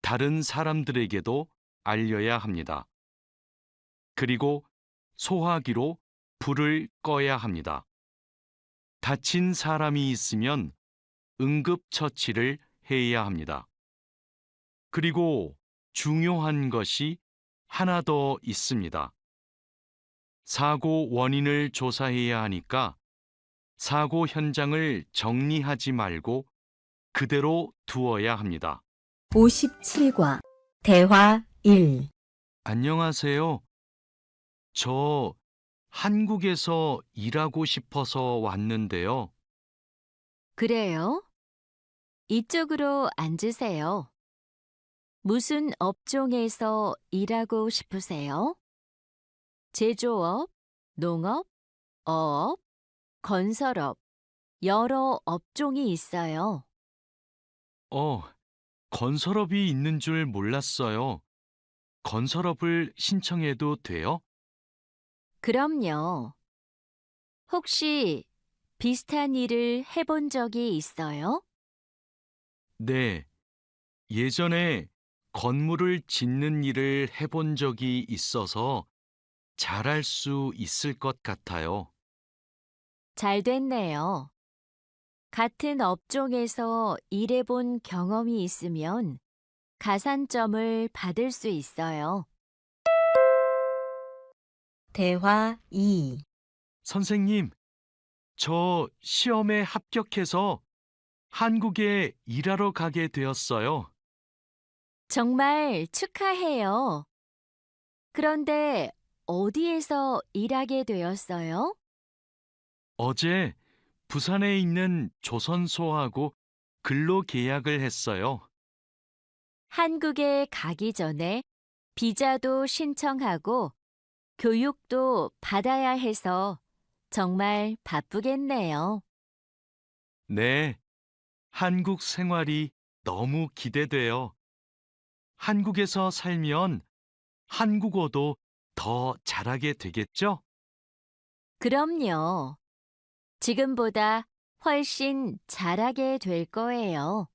[SPEAKER 3] 다른 사람들에게도 알려야 합니다. 그리고 소화기로 불을 꺼야 합니다. 다친 사람이 있으면 응급처치를 해야 합니다. 그리고 중요한 것이 하나 더 있습니다. 사고 원인을 조사해야 하니까 사고 현장을 정리하지 말고 그대로 두어야 합니다.
[SPEAKER 1] 57과 대화 1.
[SPEAKER 3] 안녕하세요. 저 한국에서 일하고 싶어서 왔는데요.
[SPEAKER 4] 그래요? 이쪽으로 앉으세요. 무슨 업종에서 일하고 싶으세요? 제조업, 농업, 어업, 건설업, 여러 업종이 있어요.
[SPEAKER 3] 건설업이 있는 줄 몰랐어요. 건설업을 신청해도 돼요?
[SPEAKER 4] 그럼요. 혹시 비슷한 일을 해본 적이 있어요?
[SPEAKER 3] 네. 예전에 건물을 짓는 일을 해본 적이 있어서 잘할 수 있을 것 같아요.
[SPEAKER 4] 잘 됐네요. 같은 업종에서 일해본 경험이 있으면 가산점을 받을 수 있어요.
[SPEAKER 1] 대화 2.
[SPEAKER 3] 선생님, 저 시험에 합격해서 한국에 일하러 가게 되었어요.
[SPEAKER 4] 정말 축하해요. 그런데 어디에서 일하게 되었어요?
[SPEAKER 3] 어제 부산에 있는 조선소하고 근로 계약을 했어요.
[SPEAKER 4] 한국에 가기 전에 비자도 신청하고 교육도 받아야 해서 정말 바쁘겠네요.
[SPEAKER 3] 네, 한국 생활이 너무 기대돼요. 한국에서 살면 한국어도 더 잘하게 되겠죠?
[SPEAKER 4] 그럼요. 지금보다 훨씬 잘하게 될 거예요.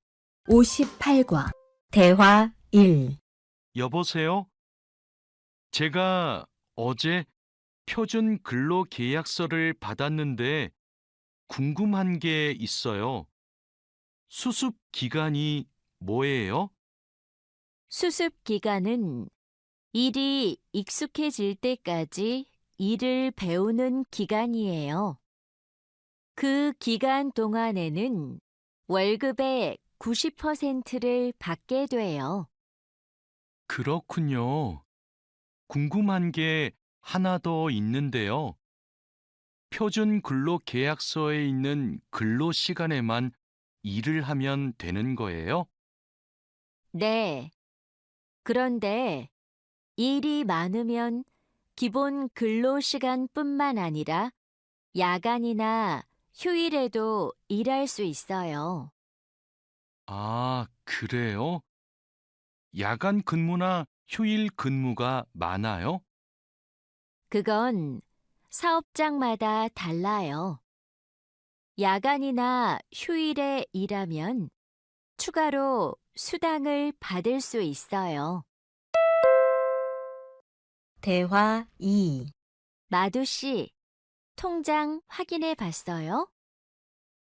[SPEAKER 1] 58과 대화 1.
[SPEAKER 3] 여보세요? 제가 어제 표준 근로 계약서를 받았는데 궁금한 게 있어요. 수습 기간이 뭐예요?
[SPEAKER 4] 수습 기간은 일이 익숙해질 때까지 일을 배우는 기간이에요. 그 기간 동안에는 월급의 90%를 받게 돼요.
[SPEAKER 3] 그렇군요. 궁금한 게 하나 더 있는데요. 표준 근로 계약서에 있는 근로 시간에만 일을 하면 되는 거예요?
[SPEAKER 4] 네. 그런데 일이 많으면 기본 근로 시간뿐만 아니라 야간이나 휴일에도 일할 수 있어요.
[SPEAKER 3] 아, 그래요? 야간 근무나 휴일 근무가 많아요?
[SPEAKER 4] 그건 사업장마다 달라요. 야간이나 휴일에 일하면 추가로 수당을 받을 수 있어요.
[SPEAKER 1] 대화 2.
[SPEAKER 4] 마두 씨, 통장 확인해 봤어요?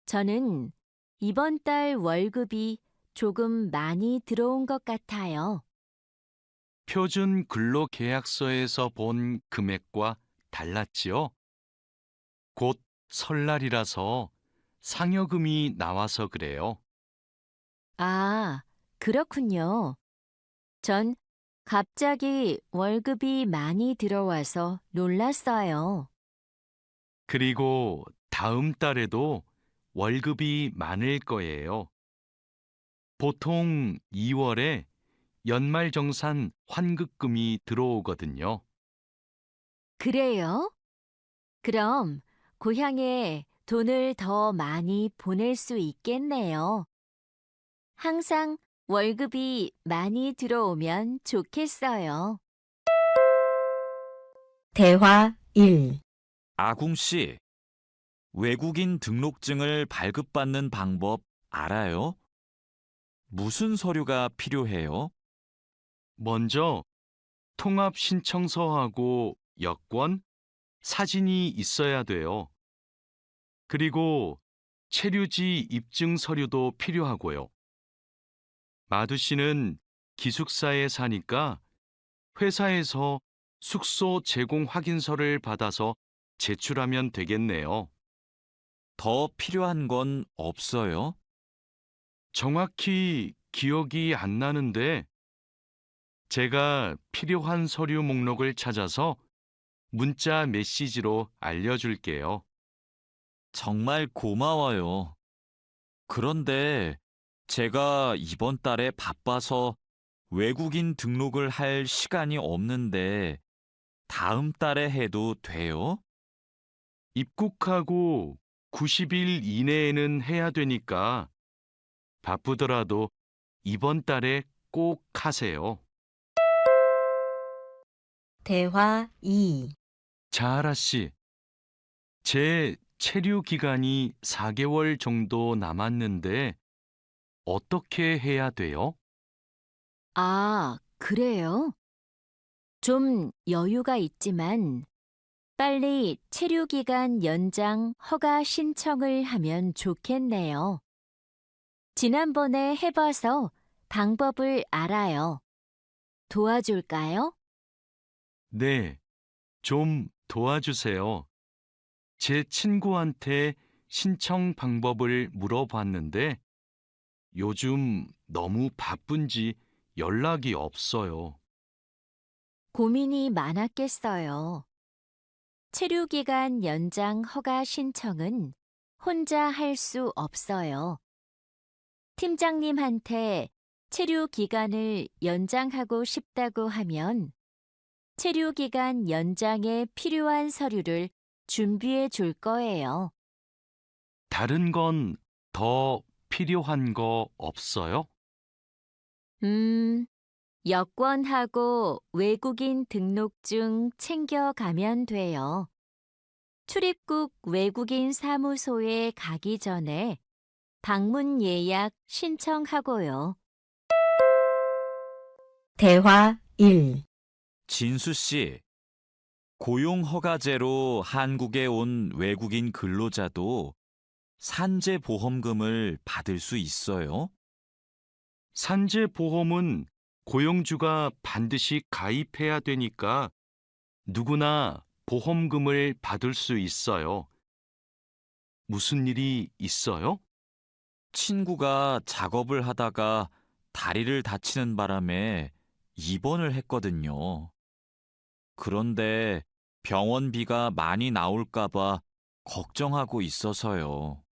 [SPEAKER 4] 저는 이번 달 월급이 조금 많이 들어온 것 같아요.
[SPEAKER 3] 표준 근로 계약서에서 본 금액과 달랐지요? 곧 설날이라서 상여금이 나와서 그래요.
[SPEAKER 4] 아, 그렇군요. 전 갑자기 월급이 많이 들어와서 놀랐어요.
[SPEAKER 3] 그리고 다음 달에도 월급이 많을 거예요. 보통 2월에 연말정산 환급금이 들어오거든요.
[SPEAKER 4] 그래요? 그럼 고향에 돈을 더 많이 보낼 수 있겠네요. 항상 월급이 많이 들어오면 좋겠어요.
[SPEAKER 1] 대화 1.
[SPEAKER 2] 아궁 씨, 외국인 등록증을 발급받는 방법 알아요? 무슨 서류가 필요해요?
[SPEAKER 3] 먼저 통합 신청서하고 여권, 사진이 있어야 돼요. 그리고 체류지 입증 서류도 필요하고요. 마두 씨는 기숙사에 사니까 회사에서 숙소 제공 확인서를 받아서 제출하면 되겠네요.
[SPEAKER 2] 더 필요한 건 없어요?
[SPEAKER 3] 정확히 기억이 안 나는데 제가 필요한 서류 목록을 찾아서 문자 메시지로 알려줄게요.
[SPEAKER 2] 정말 고마워요. 그런데 제가 이번 달에 바빠서 외국인 등록을 할 시간이 없는데 다음 달에 해도 돼요?
[SPEAKER 3] 입국하고 90일 이내에는 해야 되니까 바쁘더라도 이번 달에 꼭 하세요.
[SPEAKER 1] 대화 2.
[SPEAKER 3] 자하라 씨, 제 체류 기간이 4개월 정도 남았는데 어떻게 해야 돼요?
[SPEAKER 4] 아, 그래요? 좀 여유가 있지만 빨리 체류 기간 연장 허가 신청을 하면 좋겠네요. 지난번에 해봐서 방법을 알아요. 도와줄까요?
[SPEAKER 3] 네, 좀 도와주세요. 제 친구한테 신청 방법을 물어봤는데 요즘 너무 바쁜지 연락이 없어요.
[SPEAKER 4] 고민이 많았겠어요. 체류 기간 연장 허가 신청은 혼자 할 수 없어요. 팀장님한테 체류 기간을 연장하고 싶다고 하면 체류 기간 연장에 필요한 서류를 준비해 줄 거예요.
[SPEAKER 3] 다른 건 더 필요한 거 없어요?
[SPEAKER 4] 여권하고 외국인 등록증 챙겨가면 돼요. 출입국 외국인 사무소에 가기 전에 방문 예약 신청하고요.
[SPEAKER 1] 대화 1.
[SPEAKER 2] 진수 씨, 고용 허가제로 한국에 온 외국인 근로자도 산재 보험금을 받을 수 있어요?
[SPEAKER 3] 산재 보험은 고용주가 반드시 가입해야 되니까 누구나 보험금을 받을 수 있어요. 무슨 일이 있어요?
[SPEAKER 2] 친구가 작업을 하다가 다리를 다치는 바람에 입원을 했거든요. 그런데 병원비가 많이 나올까봐 걱정하고 있어서요.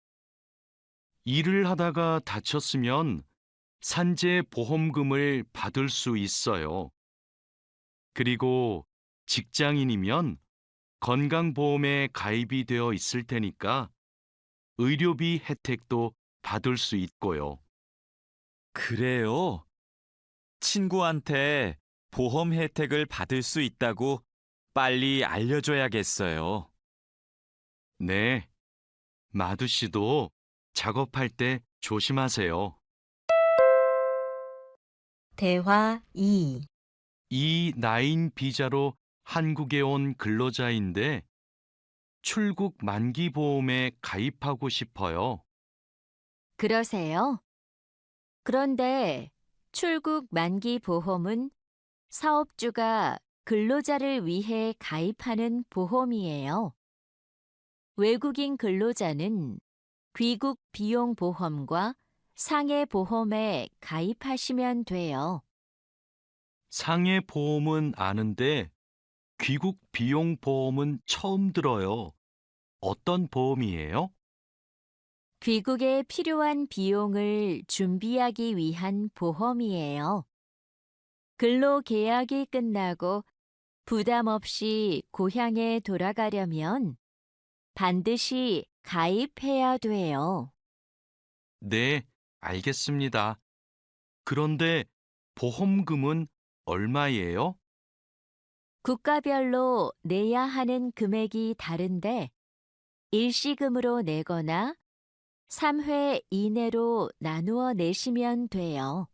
[SPEAKER 3] 일을 하다가 다쳤으면 산재 보험금을 받을 수 있어요. 그리고 직장인이면 건강보험에 가입이 되어 있을 테니까 의료비 혜택도 받을 수 있고요.
[SPEAKER 2] 그래요? 친구한테 보험 혜택을 받을 수 있다고 빨리 알려줘야겠어요.
[SPEAKER 3] 네, 마두 씨도 작업할 때 조심하세요.
[SPEAKER 1] 대화 2.
[SPEAKER 3] 이 나인 비자로 한국에 온 근로자인데 출국 만기 보험에 가입하고 싶어요.
[SPEAKER 4] 그러세요? 그런데 출국 만기 보험은 사업주가 근로자를 위해 가입하는 보험이에요. 외국인 근로자는 귀국 비용 보험과 상해 보험에 가입하시면 돼요.
[SPEAKER 3] 상해 보험은 아는데 귀국 비용 보험은 처음 들어요. 어떤 보험이에요?
[SPEAKER 4] 귀국에 필요한 비용을 준비하기 위한 보험이에요. 근로 계약이 끝나고 부담 없이 고향에 돌아가려면 반드시 가입해야 돼요.
[SPEAKER 3] 네, 알겠습니다. 그런데 보험금은 얼마예요?
[SPEAKER 4] 국가별로 내야 하는 금액이 다른데 일시금으로 내거나 3회 이내로 나누어 내시면 돼요.